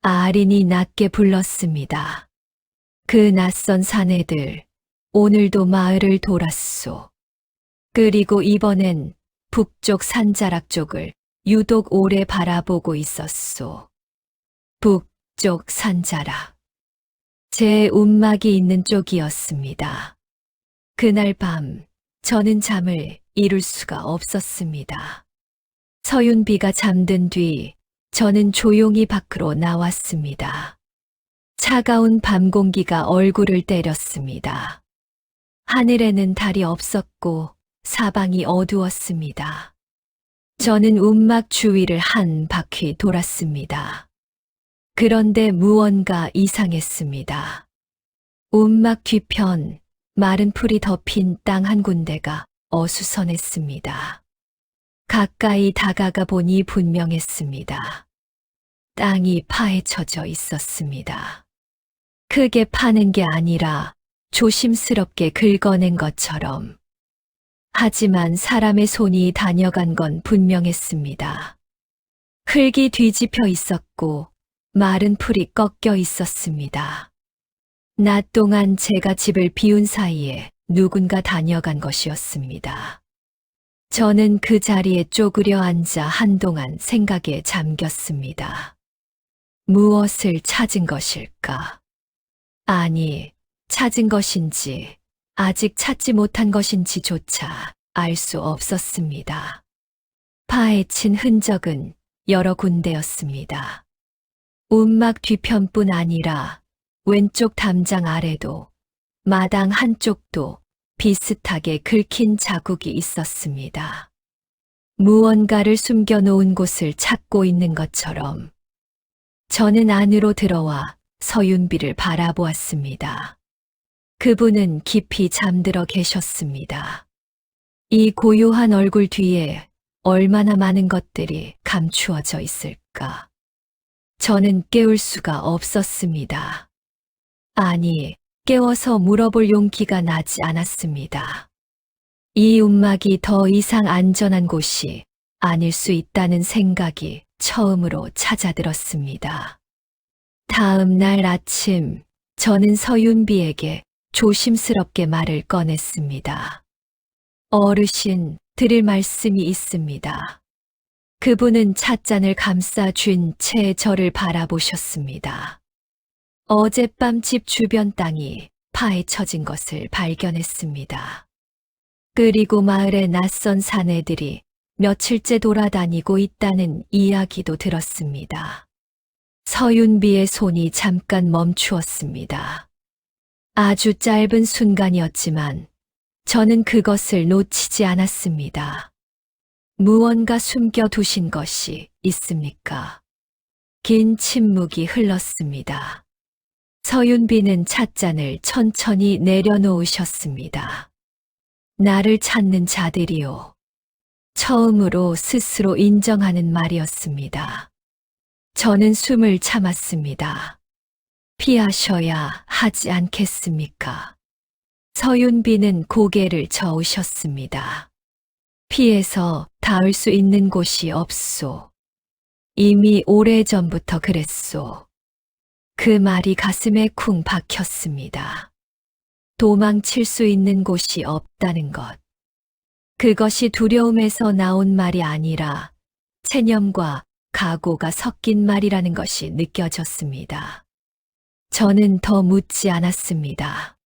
아린이 낮게 불렀습니다. 그 낯선 사내들, 오늘도 마을을 돌았소. 그리고 이번엔 북쪽 산자락 쪽을 유독 오래 바라보고 있었소. 북쪽 산자락. 제 움막이 있는 쪽이었습니다. 그날 밤, 저는 잠을 이룰 수가 없었습니다. 서윤비가 잠든 뒤, 저는 조용히 밖으로 나왔습니다. 차가운 밤 공기가 얼굴을 때렸습니다. 하늘에는 달이 없었고 사방이 어두웠습니다. 저는 움막 주위를 한 바퀴 돌았습니다. 그런데 무언가 이상했습니다. 움막 뒤편 마른 풀이 덮인 땅 한 군데가 어수선했습니다. 가까이 다가가 보니 분명했습니다. 땅이 파헤쳐져 있었습니다. 크게 파는 게 아니라 조심스럽게 긁어낸 것처럼. 하지만 사람의 손이 다녀간 건 분명했습니다. 흙이 뒤집혀 있었고 마른 풀이 꺾여 있었습니다. 낮 동안 제가 집을 비운 사이에 누군가 다녀간 것이었습니다. 저는 그 자리에 쪼그려 앉아 한동안 생각에 잠겼습니다. 무엇을 찾은 것일까? 아니, 찾은 것인지 아직 찾지 못한 것인지조차 알 수 없었습니다. 파헤친 흔적은 여러 군데였습니다. 움막 뒤편뿐 아니라 왼쪽 담장 아래도 마당 한쪽도 비슷하게 긁힌 자국이 있었습니다. 무언가를 숨겨놓은 곳을 찾고 있는 것처럼. 저는 안으로 들어와 서윤비를 바라보았습니다. 그분은 깊이 잠들어 계셨습니다. 이 고요한 얼굴 뒤에 얼마나 많은 것들이 감추어져 있을까. 저는 깨울 수가 없었습니다. 아니, 깨워서 물어볼 용기가 나지 않았습니다. 이 움막이 더 이상 안전한 곳이 아닐 수 있다는 생각이 처음으로 찾아들었습니다. 다음 날 아침, 저는 서윤비에게 조심스럽게 말을 꺼냈습니다. 어르신, 드릴 말씀이 있습니다. 그분은 찻잔을 감싸 쥔 채 저를 바라보셨습니다. 어젯밤 집 주변 땅이 파헤쳐진 것을 발견했습니다. 그리고 마을의 낯선 사내들이 며칠째 돌아다니고 있다는 이야기도 들었습니다. 서윤비의 손이 잠깐 멈추었습니다. 아주 짧은 순간이었지만 저는 그것을 놓치지 않았습니다. 무언가 숨겨두신 것이 있습니까? 긴 침묵이 흘렀습니다. 서윤비는 찻잔을 천천히 내려놓으셨습니다. 나를 찾는 자들이요. 처음으로 스스로 인정하는 말이었습니다. 저는 숨을 참았습니다. 피하셔야 하지 않겠습니까? 서윤비는 고개를 저으셨습니다. 피해서 닿을 수 있는 곳이 없소. 이미 오래전부터 그랬소. 그 말이 가슴에 쿵 박혔습니다. 도망칠 수 있는 곳이 없다는 것. 그것이 두려움에서 나온 말이 아니라 체념과 각오가 섞인 말이라는 것이 느껴졌습니다. 저는 더 묻지 않았습니다.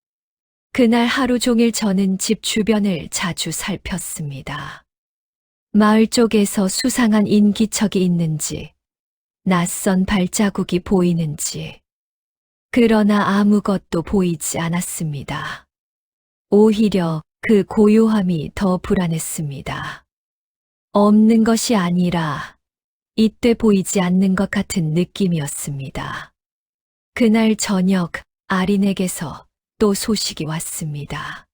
그날 하루 종일 저는 집 주변을 자주 살폈습니다. 마을 쪽에서 수상한 인기척이 있는지, 낯선 발자국이 보이는지, 그러나 아무것도 보이지 않았습니다. 오히려 그 고요함이 더 불안했습니다. 없는 것이 아니라 이때 보이지 않는 것 같은 느낌이었습니다. 그날 저녁 아린에게서 또 소식이 왔습니다.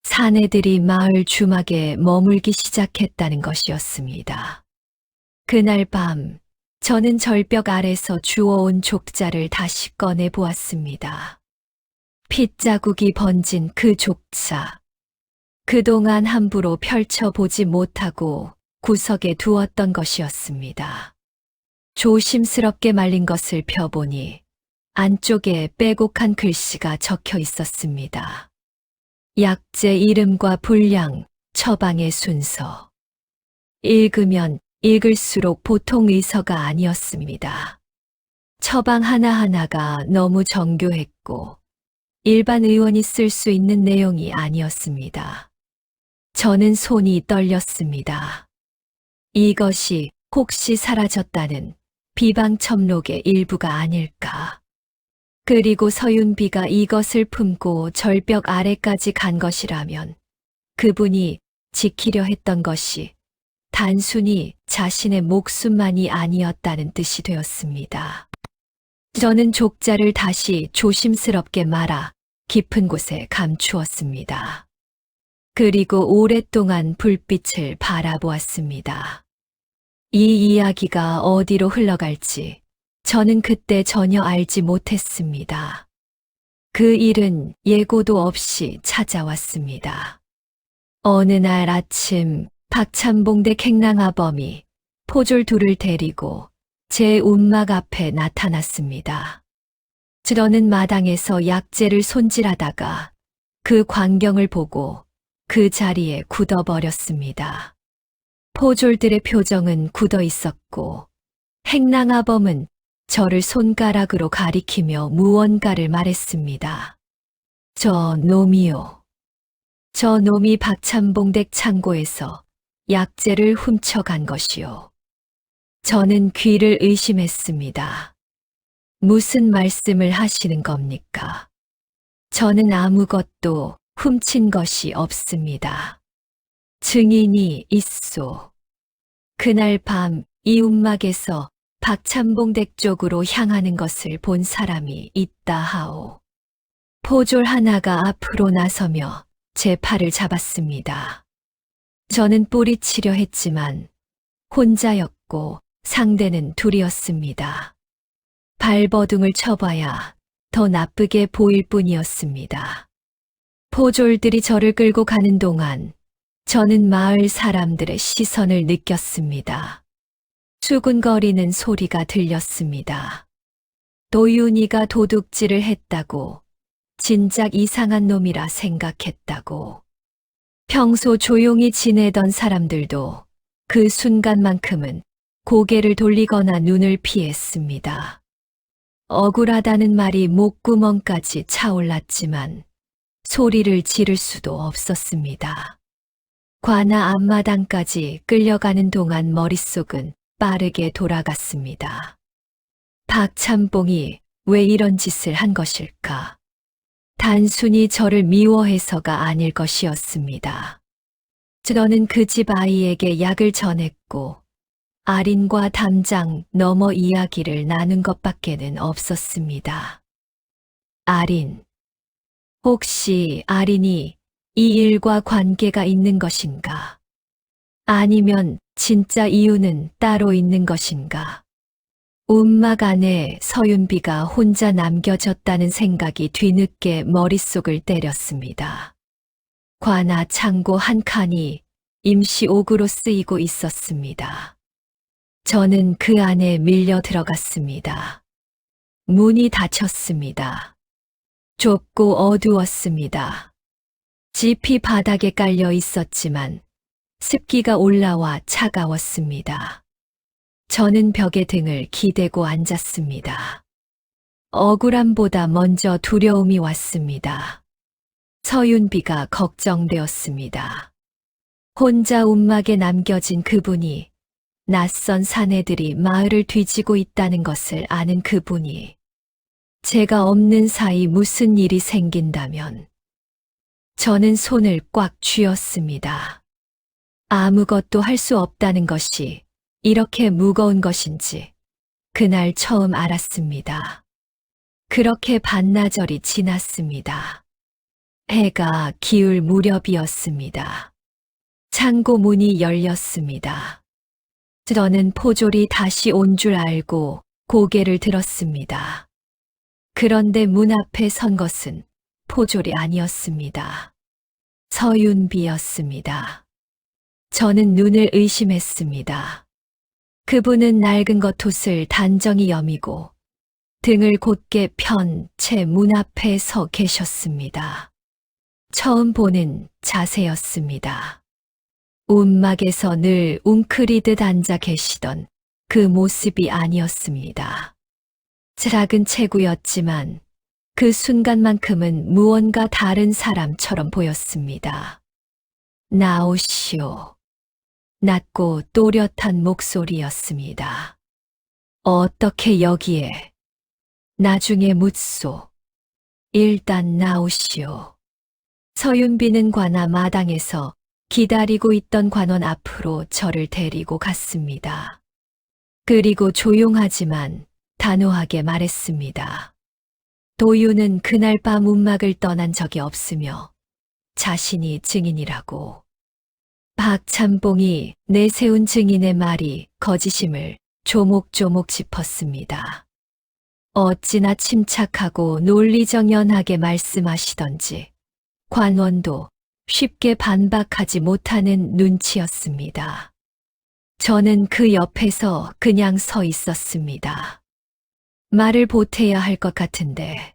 사내들이 마을 주막에 머물기 시작했다는 것이었습니다. 그날 밤 저는 절벽 아래서 주워온 족자를 다시 꺼내 보았습니다. 핏자국이 번진 그 족자. 그동안 함부로 펼쳐보지 못하고 구석에 두었던 것이었습니다. 조심스럽게 말린 것을 펴보니 안쪽에 빼곡한 글씨가 적혀 있었습니다. 약재 이름과 분량, 처방의 순서. 읽으면 읽을수록 보통 의서가 아니었습니다. 처방 하나하나가 너무 정교했고 일반 의원이 쓸 수 있는 내용이 아니었습니다. 저는 손이 떨렸습니다. 이것이 혹시 사라졌다는 비방첨록의 일부가 아닐까. 그리고 서윤비가 이것을 품고 절벽 아래까지 간 것이라면 그분이 지키려 했던 것이 단순히 자신의 목숨만이 아니었다는 뜻이 되었습니다. 저는 족자를 다시 조심스럽게 말아 깊은 곳에 감추었습니다. 그리고 오랫동안 불빛을 바라보았습니다. 이 이야기가 어디로 흘러갈지 저는 그때 전혀 알지 못했습니다. 그 일은 예고도 없이 찾아왔습니다. 어느 날 아침 박찬봉대 갱랑아범이 포졸 둘을 데리고 제 움막 앞에 나타났습니다. 저는 마당에서 약재를 손질하다가 그 광경을 보고 그 자리에 굳어버렸습니다. 포졸들의 표정은 굳어 있었고 행랑아범은 저를 손가락으로 가리키며 무언가를 말했습니다. 저 놈이요. 저 놈이 박찬봉댁 창고에서 약재를 훔쳐간 것이요. 저는 귀를 의심했습니다. 무슨 말씀을 하시는 겁니까? 저는 아무것도 훔친 것이 없습니다. 증인이 있소. 그날 밤 이 움막에서 박찬봉댁 쪽으로 향하는 것을 본 사람이 있다 하오. 포졸 하나가 앞으로 나서며 제 팔을 잡았습니다. 저는 뿌리치려 했지만 혼자였고 상대는 둘이었습니다. 발버둥을 쳐봐야 더 나쁘게 보일 뿐이었습니다. 포졸들이 저를 끌고 가는 동안 저는 마을 사람들의 시선을 느꼈습니다. 수군거리는 소리가 들렸습니다. 도윤이가 도둑질을 했다고, 진작 이상한 놈이라 생각했다고. 평소 조용히 지내던 사람들도 그 순간만큼은 고개를 돌리거나 눈을 피했습니다. 억울하다는 말이 목구멍까지 차올랐지만 소리를 지를 수도 없었습니다. 관아 앞마당까지 끌려가는 동안 머릿속은 빠르게 돌아갔습니다. 박찬봉이 왜 이런 짓을 한 것일까? 단순히 저를 미워해서가 아닐 것이었습니다. 저는 그 집 아이에게 약을 전했고 아린과 담장 너머 이야기를 나눈 것밖에는 없었습니다. 아린. 혹시 아린이 이 일과 관계가 있는 것인가? 아니면 진짜 이유는 따로 있는 것인가? 움막 안에 서윤비가 혼자 남겨졌다는 생각이 뒤늦게 머릿속을 때렸습니다. 관아 창고 한 칸이 임시 옥으로 쓰이고 있었습니다. 저는 그 안에 밀려 들어갔습니다. 문이 닫혔습니다. 좁고 어두웠습니다. 짚이 바닥에 깔려 있었지만 습기가 올라와 차가웠습니다. 저는 벽에 등을 기대고 앉았습니다. 억울함보다 먼저 두려움이 왔습니다. 서윤비가 걱정되었습니다. 혼자 움막에 남겨진 그분이, 낯선 사내들이 마을을 뒤지고 있다는 것을 아는 그분이, 제가 없는 사이 무슨 일이 생긴다면, 저는 손을 꽉 쥐었습니다. 아무것도 할 수 없다는 것이 이렇게 무거운 것인지 그날 처음 알았습니다. 그렇게 반나절이 지났습니다. 해가 기울 무렵이었습니다. 창고 문이 열렸습니다. 저는 포졸이 다시 온 줄 알고 고개를 들었습니다. 그런데 문 앞에 선 것은 포졸이 아니었습니다. 서윤비였습니다. 저는 눈을 의심했습니다. 그분은 낡은 겉옷을 단정히 여미고 등을 곧게 편 채 문 앞에 서 계셨습니다. 처음 보는 자세였습니다. 움막에서 늘 웅크리듯 앉아 계시던 그 모습이 아니었습니다. 작은 체구였지만 그 순간만큼은 무언가 다른 사람처럼 보였습니다. 나오시오. 낮고 또렷한 목소리였습니다. 어떻게 여기에? 나중에 묻소. 일단 나오시오. 서윤비는 관아 마당에서 기다리고 있던 관원 앞으로 저를 데리고 갔습니다. 그리고 조용하지만 단호하게 말했습니다. 도유는 그날 밤 움막을 떠난 적이 없으며 자신이 증인이라고. 박찬봉이 내세운 증인의 말이 거짓임을 조목조목 짚었습니다. 어찌나 침착하고 논리정연하게 말씀하시던지 관원도 쉽게 반박하지 못하는 눈치였습니다. 저는 그 옆에서 그냥 서 있었습니다. 말을 보태야 할 것 같은데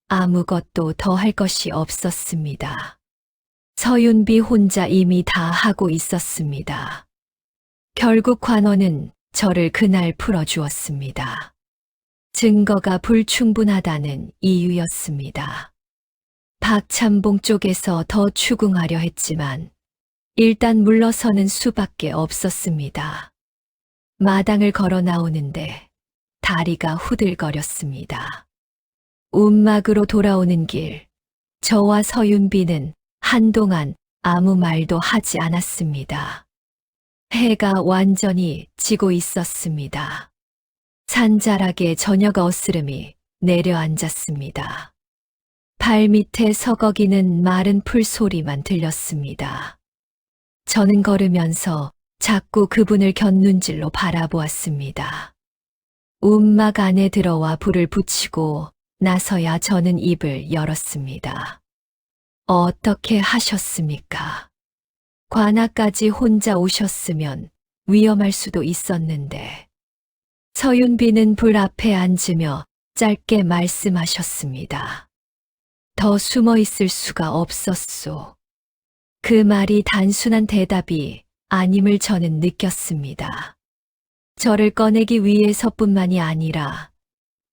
아무것도 더 할 것이 없었습니다. 서윤비 혼자 이미 다 하고 있었습니다. 결국 관원은 저를 그날 풀어주었습니다. 증거가 불충분하다는 이유였습니다. 박찬봉 쪽에서 더 추궁하려 했지만 일단 물러서는 수밖에 없었습니다. 마당을 걸어 나오는데 다리가 후들거렸습니다. 움막으로 돌아오는 길, 저와 서윤비는 한동안 아무 말도 하지 않았습니다. 해가 완전히 지고 있었습니다. 산자락에 저녁 어스름이 내려앉았습니다. 발밑에 서거기는 마른 풀 소리만 들렸습니다. 저는 걸으면서 자꾸 그분을 곁눈질로 바라보았습니다. 움막 안에 들어와 불을 붙이고 나서야 저는 입을 열었습니다. 어떻게 하셨습니까? 관아까지 혼자 오셨으면 위험할 수도 있었는데. 서윤비는 불 앞에 앉으며 짧게 말씀하셨습니다. 더 숨어 있을 수가 없었소. 그 말이 단순한 대답이 아님을 저는 느꼈습니다. 저를 꺼내기 위해서뿐만이 아니라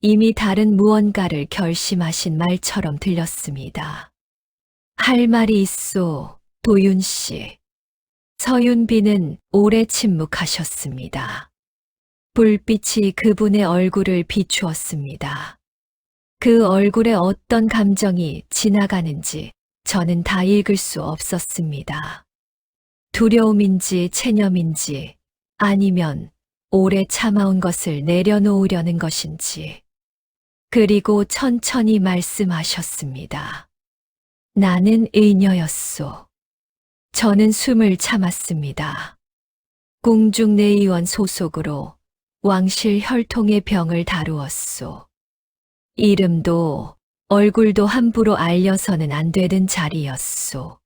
이미 다른 무언가를 결심하신 말처럼 들렸습니다. 할 말이 있소, 도윤 씨. 서윤비는 오래 침묵하셨습니다. 불빛이 그분의 얼굴을 비추었습니다. 그 얼굴에 어떤 감정이 지나가는지 저는 다 읽을 수 없었습니다. 두려움인지 체념인지 아니면 오래 참아온 것을 내려놓으려는 것인지. 그리고 천천히 말씀하셨습니다. 나는 의녀였소. 저는 숨을 참았습니다. 공중내의원 소속으로 왕실 혈통의 병을 다루었소. 이름도 얼굴도 함부로 알려서는 안 되는 자리였소.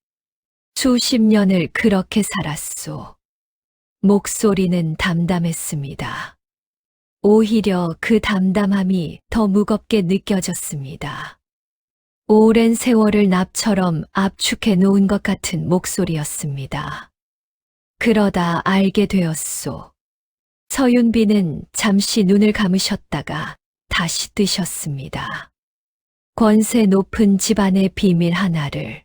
수십 년을 그렇게 살았소. 목소리는 담담했습니다. 오히려 그 담담함이 더 무겁게 느껴졌습니다. 오랜 세월을 납처럼 압축해 놓은 것 같은 목소리였습니다. 그러다 알게 되었소. 서윤비는 잠시 눈을 감으셨다가 다시 뜨셨습니다. 권세 높은 집안의 비밀 하나를.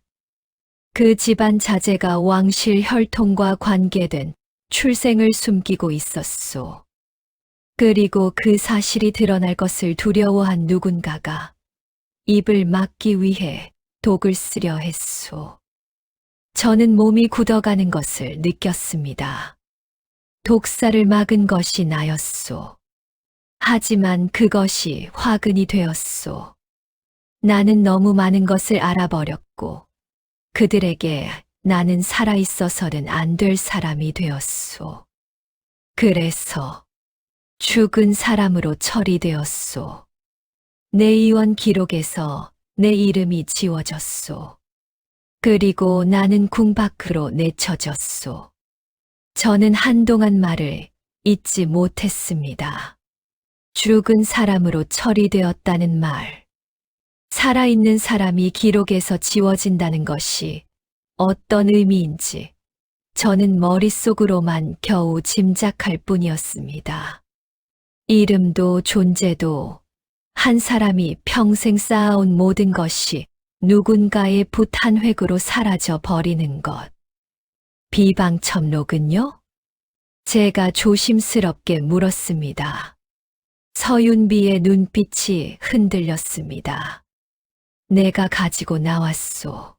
그 집안 자제가 왕실 혈통과 관계된 출생을 숨기고 있었소. 그리고 그 사실이 드러날 것을 두려워한 누군가가 입을 막기 위해 독을 쓰려 했소. 저는 몸이 굳어가는 것을 느꼈습니다. 독사를 막은 것이 나였소. 하지만 그것이 화근이 되었소. 나는 너무 많은 것을 알아버렸고 그들에게 나는 살아있어서는 안 될 사람이 되었소. 그래서 죽은 사람으로 처리되었소. 내의원 기록에서 내 이름이 지워졌소. 그리고 나는 궁 밖으로 내쳐졌소. 저는 한동안 말을 잊지 못했습니다. 죽은 사람으로 처리되었다는 말. 살아있는 사람이 기록에서 지워진다는 것이 어떤 의미인지 저는 머릿속으로만 겨우 짐작할 뿐이었습니다. 이름도 존재도 한 사람이 평생 쌓아온 모든 것이 누군가의 붓 한 획으로 사라져 버리는 것. 비방첨록은요? 제가 조심스럽게 물었습니다. 서윤비의 눈빛이 흔들렸습니다. 내가 가지고 나왔소.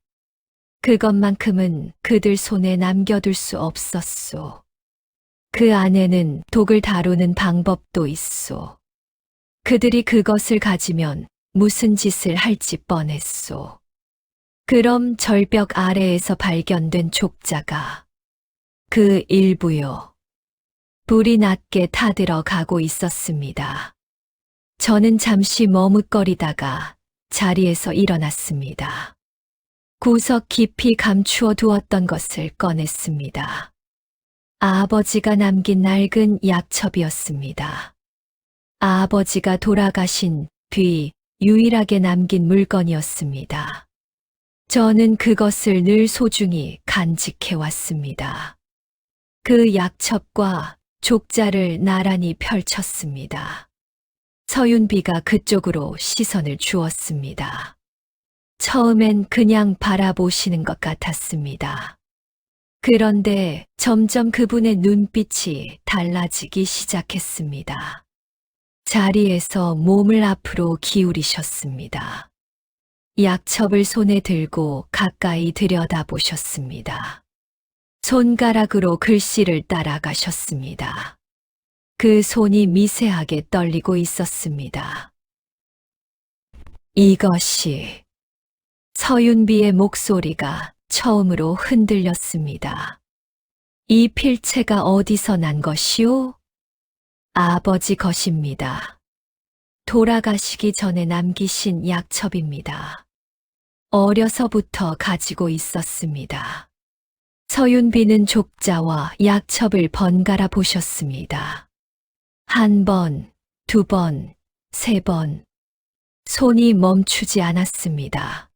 그것만큼은 그들 손에 남겨둘 수 없었소. 그 안에는 독을 다루는 방법도 있소. 그들이 그것을 가지면 무슨 짓을 할지 뻔했소. 그럼 절벽 아래에서 발견된 족자가 그 일부요. 불이 낮게 타들어 가고 있었습니다. 저는 잠시 머뭇거리다가 자리에서 일어났습니다. 구석 깊이 감추어 두었던 것을 꺼냈습니다. 아버지가 남긴 낡은 약첩이었습니다. 아버지가 돌아가신 뒤 유일하게 남긴 물건이었습니다. 저는 그것을 늘 소중히 간직해왔습니다. 그 약첩과 족자를 나란히 펼쳤습니다. 서윤비가 그쪽으로 시선을 주었습니다. 처음엔 그냥 바라보시는 것 같았습니다. 그런데 점점 그분의 눈빛이 달라지기 시작했습니다. 자리에서 몸을 앞으로 기울이셨습니다. 약첩을 손에 들고 가까이 들여다보셨습니다. 손가락으로 글씨를 따라가셨습니다. 그 손이 미세하게 떨리고 있었습니다. 이것이 서윤비의 목소리가 처음으로 흔들렸습니다. 이 필체가 어디서 난 것이오? 아버지 것입니다. 돌아가시기 전에 남기신 약첩입니다. 어려서부터 가지고 있었습니다. 서윤비는 족자와 약첩을 번갈아 보셨습니다. 한 번, 두 번, 세 번. 손이 멈추지 않았습니다.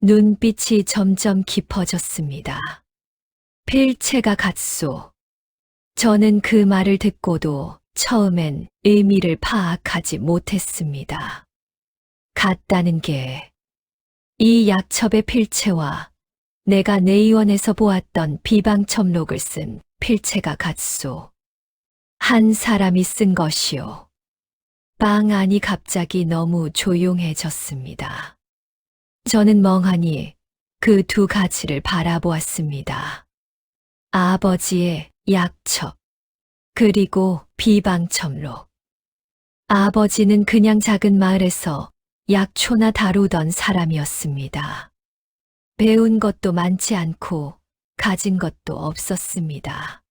눈빛이 점점 깊어졌습니다. 필체가 같소. 저는 그 말을 듣고도 처음엔 의미를 파악하지 못했습니다. 같다는 게 이 약첩의 필체와 내가 내의원에서 보았던 비방첨록을 쓴 필체가 같소. 한 사람이 쓴 것이요. 방 안이 갑자기 너무 조용해졌습니다. 저는 멍하니 그 두 가지를 바라보았습니다. 아버지의 약첩, 그리고 비방첨록. 아버지는 그냥 작은 마을에서 약초나 다루던 사람이었습니다. 배운 것도 많지 않고 가진 것도 없었습니다.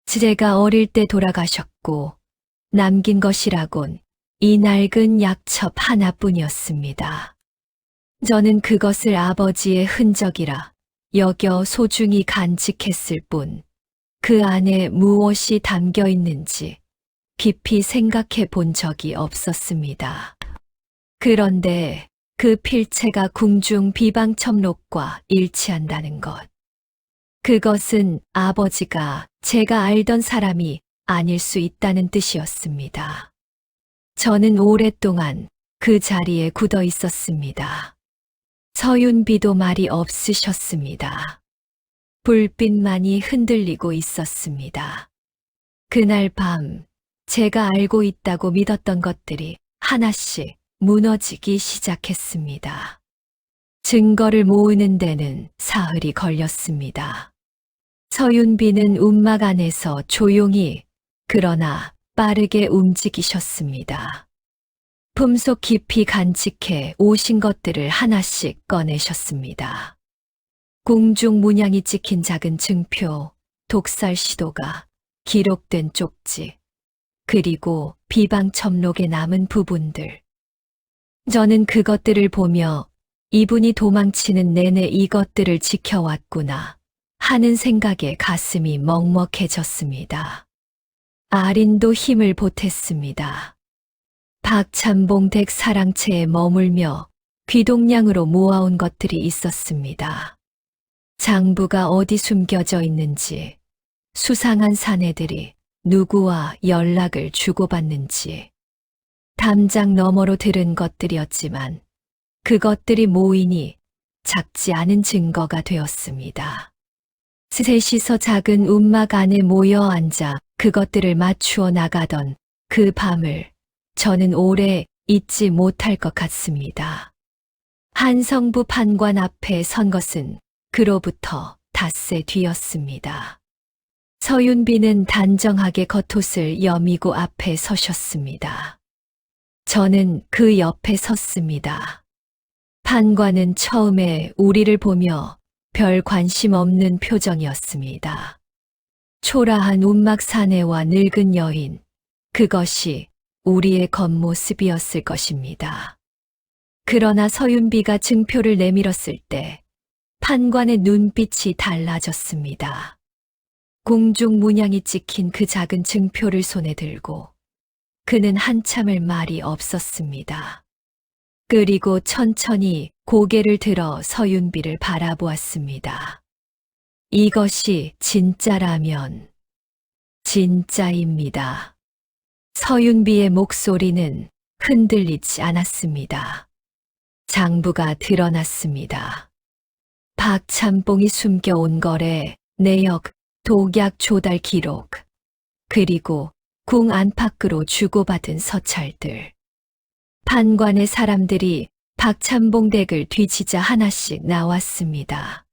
제가 어릴 때 돌아가셨고 남긴 것이라곤 이 낡은 약첩 하나뿐이었습니다. 저는 그것을 아버지의 흔적이라 여겨 소중히 간직했을 뿐 그 안에 무엇이 담겨 있는지 깊이 생각해 본 적이 없었습니다. 그런데 그 필체가 궁중 비방첨록과 일치한다는 것. 그것은 아버지가 제가 알던 사람이 아닐 수 있다는 뜻이었습니다. 저는 오랫동안 그 자리에 굳어 있었습니다. 서윤비도 말이 없으셨습니다. 불빛만이 흔들리고 있었습니다. 그날 밤 제가 알고 있다고 믿었던 것들이 하나씩 무너지기 시작했습니다. 증거를 모으는 데는 사흘이 걸렸습니다. 서윤비는 움막 안에서 조용히 그러나 빠르게 움직이셨습니다. 품속 깊이 간직해 오신 것들을 하나씩 꺼내셨습니다. 공중 문양이 찍힌 작은 증표, 독살 시도가 기록된 쪽지, 그리고 비방첨록에 남은 부분들. 저는 그것들을 보며 이분이 도망치는 내내 이것들을 지켜왔구나 하는 생각에 가슴이 먹먹해졌습니다. 아린도 힘을 보탰습니다. 박찬봉 댁 사랑채에 머물며 귀동량으로 모아온 것들이 있었습니다. 장부가 어디 숨겨져 있는지, 수상한 사내들이 누구와 연락을 주고받는지, 담장 너머로 들은 것들이었지만 그것들이 모이니 작지 않은 증거가 되었습니다. 셋이서 작은 움막 안에 모여 앉아 그것들을 맞추어 나가던 그 밤을 저는 오래 잊지 못할 것 같습니다. 한성부 판관 앞에 선 것은 그로부터 닷새 뒤였습니다. 서윤비는 단정하게 겉옷을 여미고 앞에 서셨습니다. 저는 그 옆에 섰습니다. 판관은 처음에 우리를 보며 별 관심 없는 표정이었습니다. 초라한 움막 사내와 늙은 여인, 그것이 우리의 겉모습이었을 것입니다. 그러나 서윤비가 증표를 내밀었을 때 판관의 눈빛이 달라졌습니다. 공중 문양이 찍힌 그 작은 증표를 손에 들고 그는 한참을 말이 없었습니다. 그리고 천천히 고개를 들어 서윤비를 바라보았습니다. 이것이 진짜라면 진짜입니다. 서윤비의 목소리는 흔들리지 않았습니다. 장부가 드러났습니다. 박찬봉이 숨겨온 거래, 내역, 독약 조달 기록, 그리고 궁 안팎으로 주고받은 서찰들. 판관의 사람들이 박찬봉 댁을 뒤지자 하나씩 나왔습니다.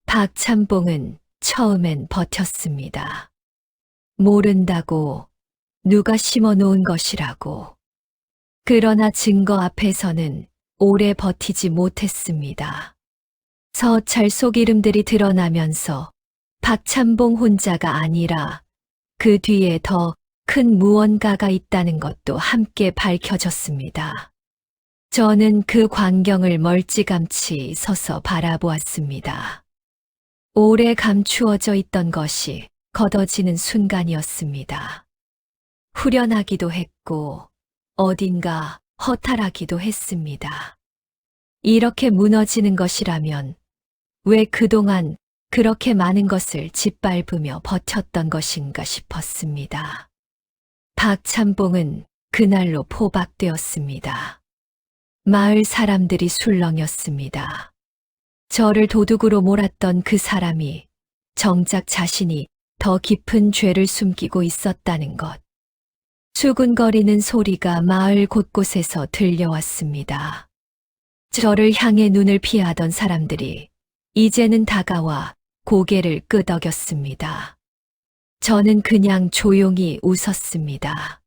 박찬봉은 처음엔 버텼습니다. 모른다고, 누가 심어 놓은 것이라고. 그러나 증거 앞에서는 오래 버티지 못했습니다. 서찰 속 이름들이 드러나면서 박찬봉 혼자가 아니라 그 뒤에 더 큰 무언가가 있다는 것도 함께 밝혀졌습니다. 저는 그 광경을 멀찌감치 서서 바라보았습니다. 오래 감추어져 있던 것이 걷어지는 순간이었습니다. 후련하기도 했고 어딘가 허탈하기도 했습니다. 이렇게 무너지는 것이라면 왜 그동안 그렇게 많은 것을 짓밟으며 버텼던 것인가 싶었습니다. 박찬봉은 그날로 포박되었습니다. 마을 사람들이 술렁였습니다. 저를 도둑으로 몰았던 그 사람이 정작 자신이 더 깊은 죄를 숨기고 있었다는 것. 수군거리는 소리가 마을 곳곳에서 들려왔습니다. 저를 향해 눈을 피하던 사람들이 이제는 다가와 고개를 끄덕였습니다. 저는 그냥 조용히 웃었습니다.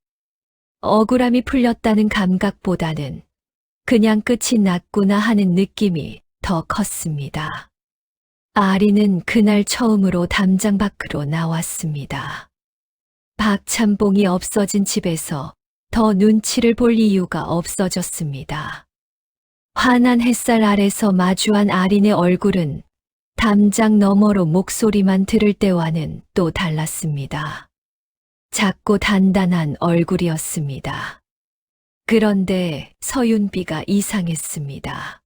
억울함이 풀렸다는 감각보다는 그냥 끝이 났구나 하는 느낌이 더 컸습니다. 아리는 그날 처음으로 담장 밖으로 나왔습니다. 박찬봉이 없어진 집에서 더 눈치를 볼 이유가 없어졌습니다. 환한 햇살 아래서 마주한 아린의 얼굴은 담장 너머로 목소리만 들을 때와는 또 달랐습니다. 작고 단단한 얼굴이었습니다. 그런데 서윤비가 이상했습니다.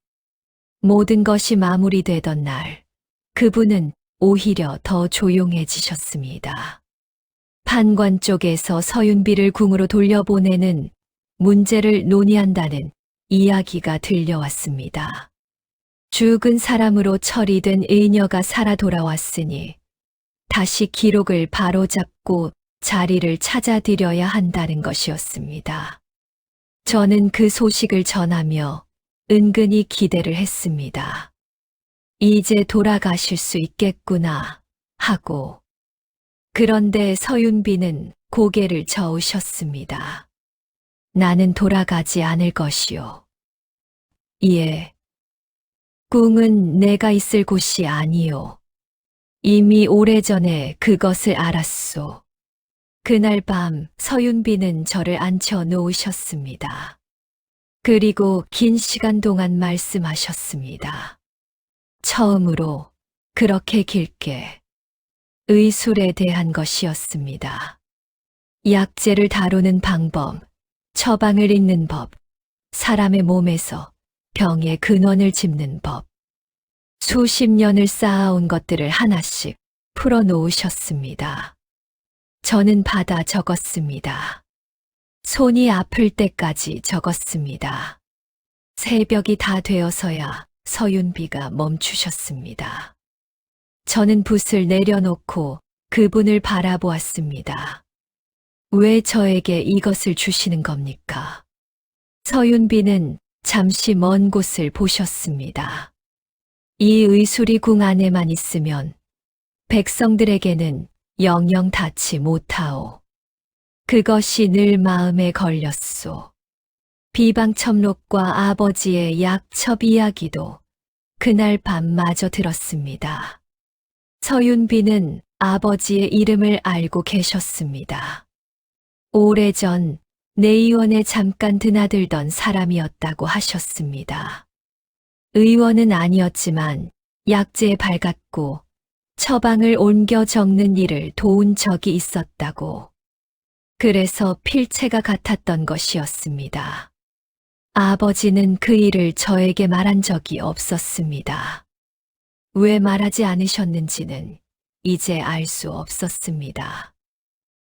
모든 것이 마무리되던 날, 그분은 오히려 더 조용해지셨습니다. 판관 쪽에서 서윤비를 궁으로 돌려보내는 문제를 논의한다는 이야기가 들려왔습니다. 죽은 사람으로 처리된 의녀가 살아 돌아왔으니 다시 기록을 바로잡고 자리를 찾아드려야 한다는 것이었습니다. 저는 그 소식을 전하며 은근히 기대를 했습니다. 이제 돌아가실 수 있겠구나 하고. 그런데 서윤비는 고개를 저으셨습니다. 나는 돌아가지 않을 것이요. 예. 궁은 내가 있을 곳이 아니요. 이미 오래전에 그것을 알았소. 그날 밤 서윤비는 저를 앉혀 놓으셨습니다. 그리고 긴 시간 동안 말씀하셨습니다. 처음으로 그렇게 길게 의술에 대한 것이었습니다. 약재를 다루는 방법, 처방을 읽는 법, 사람의 몸에서 병의 근원을 짚는 법. 수십 년을 쌓아온 것들을 하나씩 풀어놓으셨습니다. 저는 받아 적었습니다. 손이 아플 때까지 적었습니다. 새벽이 다 되어서야 서윤비가 멈추셨습니다. 저는 붓을 내려놓고 그분을 바라보았습니다. 왜 저에게 이것을 주시는 겁니까? 서윤비는 잠시 먼 곳을 보셨습니다. 이 의수리 궁 안에만 있으면 백성들에게는 영영 닿지 못하오. 그것이 늘 마음에 걸렸소. 비방첩록과 아버지의 약첩 이야기도 그날 밤마저 들었습니다. 서윤비는 아버지의 이름을 알고 계셨습니다. 오래전 내의원에 잠깐 드나들던 사람이었다고 하셨습니다. 의원은 아니었지만 약재에 밝았고 처방을 옮겨 적는 일을 도운 적이 있었다고. 그래서 필체가 같았던 것이었습니다. 아버지는 그 일을 저에게 말한 적이 없었습니다. 왜 말하지 않으셨는지는 이제 알 수 없었습니다.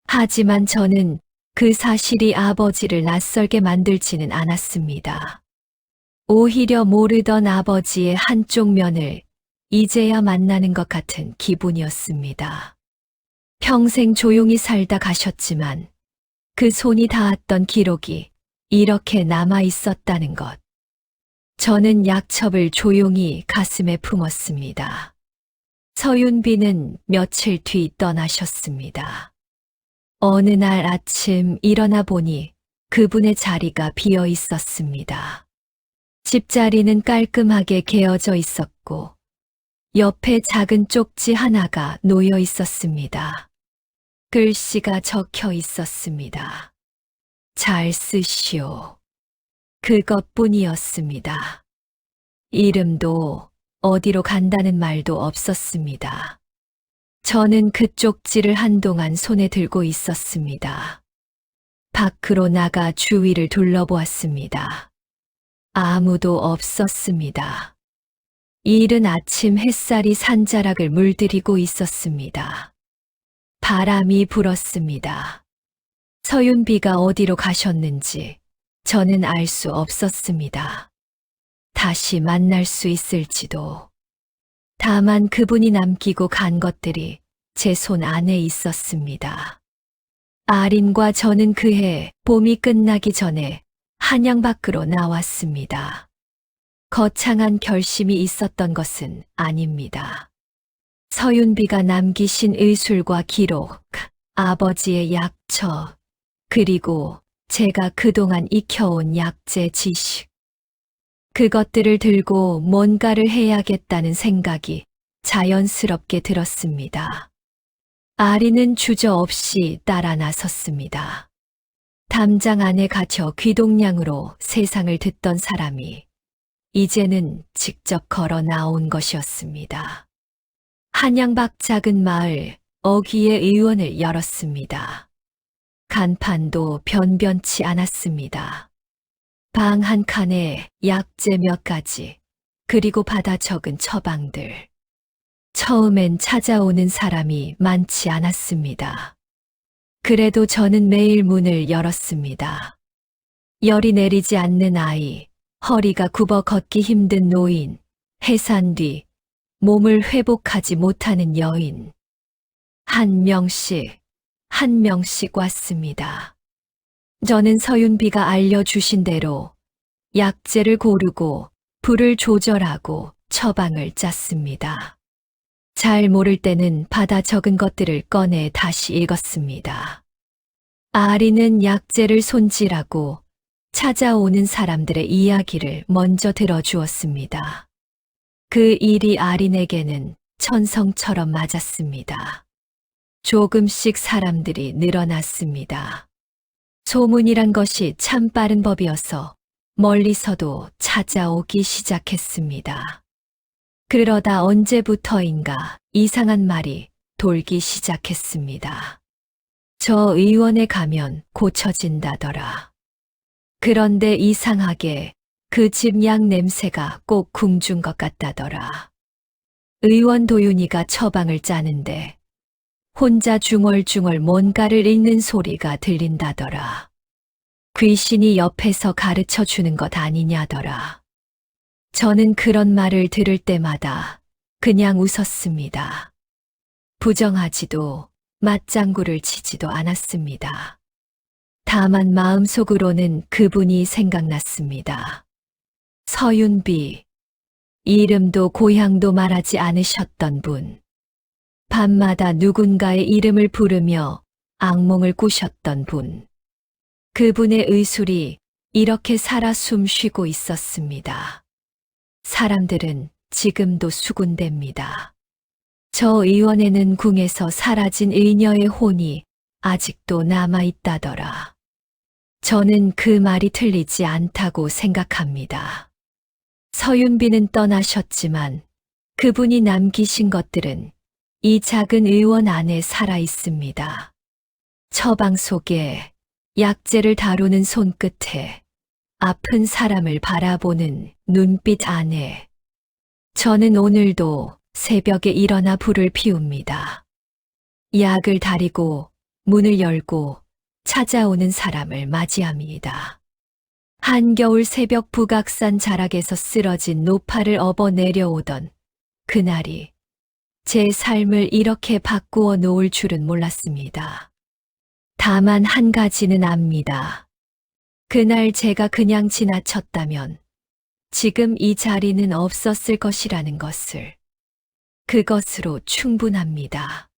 하지만 저는 그 사실이 아버지를 낯설게 만들지는 않았습니다. 오히려 모르던 아버지의 한쪽 면을 이제야 만나는 것 같은 기분이었습니다. 평생 조용히 살다 가셨지만 그 손이 닿았던 기록이 이렇게 남아 있었다는 것. 저는 약첩을 조용히 가슴에 품었습니다. 서윤비는 며칠 뒤 떠나셨습니다. 어느 날 아침 일어나 보니 그분의 자리가 비어 있었습니다. 집자리는 깔끔하게 개어져 있었고 옆에 작은 쪽지 하나가 놓여 있었습니다. 글씨가 적혀 있었습니다. 잘 쓰시오. 그것뿐이었습니다. 이름도 어디로 간다는 말도 없었습니다. 저는 그 쪽지를 한동안 손에 들고 있었습니다. 밖으로 나가 주위를 둘러보았습니다. 아무도 없었습니다. 이른 아침 햇살이 산자락을 물들이고 있었습니다. 바람이 불었습니다. 서윤비가 어디로 가셨는지 저는 알 수 없었습니다. 다시 만날 수 있을지도. 다만 그분이 남기고 간 것들이 제 손 안에 있었습니다. 아린과 저는 그해 봄이 끝나기 전에 한양 밖으로 나왔습니다. 거창한 결심이 있었던 것은 아닙니다. 서윤비가 남기신 의술과 기록, 아버지의 약처, 그리고 제가 그동안 익혀온 약재 지식. 그것들을 들고 뭔가를 해야겠다는 생각이 자연스럽게 들었습니다. 아리는 주저없이 따라 나섰습니다. 담장 안에 갇혀 귀동냥으로 세상을 듣던 사람이 이제는 직접 걸어 나온 것이었습니다. 한양 밖 작은 마을 어귀의 의원을 열었습니다. 간판도 변변치 않았습니다. 방 한 칸에 약재 몇 가지, 그리고 받아 적은 처방들. 처음엔 찾아오는 사람이 많지 않았습니다. 그래도 저는 매일 문을 열었습니다. 열이 내리지 않는 아이, 허리가 굽어 걷기 힘든 노인, 해산 뒤 몸을 회복하지 못하는 여인. 한 명씩 왔습니다. 저는 서윤비가 알려주신 대로 약재를 고르고 불을 조절하고 처방을 짰습니다. 잘 모를 때는 받아 적은 것들을 꺼내 다시 읽었습니다. 아리는 약재를 손질하고 찾아오는 사람들의 이야기를 먼저 들어주었습니다. 그 일이 아린에게는 천성처럼 맞았습니다. 조금씩 사람들이 늘어났습니다. 소문이란 것이 참 빠른 법이어서 멀리서도 찾아오기 시작했습니다. 그러다 언제부터인가 이상한 말이 돌기 시작했습니다. 저 의원에 가면 고쳐진다더라. 그런데 이상하게 그 집 약 냄새가 꼭 궁준 것 같다더라. 의원 도윤이가 처방을 짜는데 혼자 중얼중얼 뭔가를 읽는 소리가 들린다더라. 귀신이 옆에서 가르쳐 주는 것 아니냐더라. 저는 그런 말을 들을 때마다 그냥 웃었습니다. 부정하지도 맞장구를 치지도 않았습니다. 다만 마음속으로는 그분이 생각났습니다. 서윤비, 이름도 고향도 말하지 않으셨던 분. 밤마다 누군가의 이름을 부르며 악몽을 꾸셨던 분. 그분의 의술이 이렇게 살아 숨쉬고 있었습니다. 사람들은 지금도 수군댑니다. 저 의원에는 궁에서 사라진 의녀의 혼이 아직도 남아있다더라. 저는 그 말이 틀리지 않다고 생각합니다. 서윤비는 떠나셨지만 그분이 남기신 것들은 이 작은 의원 안에 살아있습니다. 처방 속에 약재를 다루는 손끝에 아픈 사람을 바라보는 눈빛 안에 저는 오늘도 새벽에 일어나 불을 피웁니다. 약을 다리고 문을 열고 찾아오는 사람을 맞이합니다. 한겨울 새벽 북악산 자락에서 쓰러진 노파를 업어 내려오던 그날이 제 삶을 이렇게 바꾸어 놓을 줄은 몰랐습니다. 다만 한 가지는 압니다. 그날 제가 그냥 지나쳤다면 지금 이 자리는 없었을 것이라는 것을. 그것으로 충분합니다.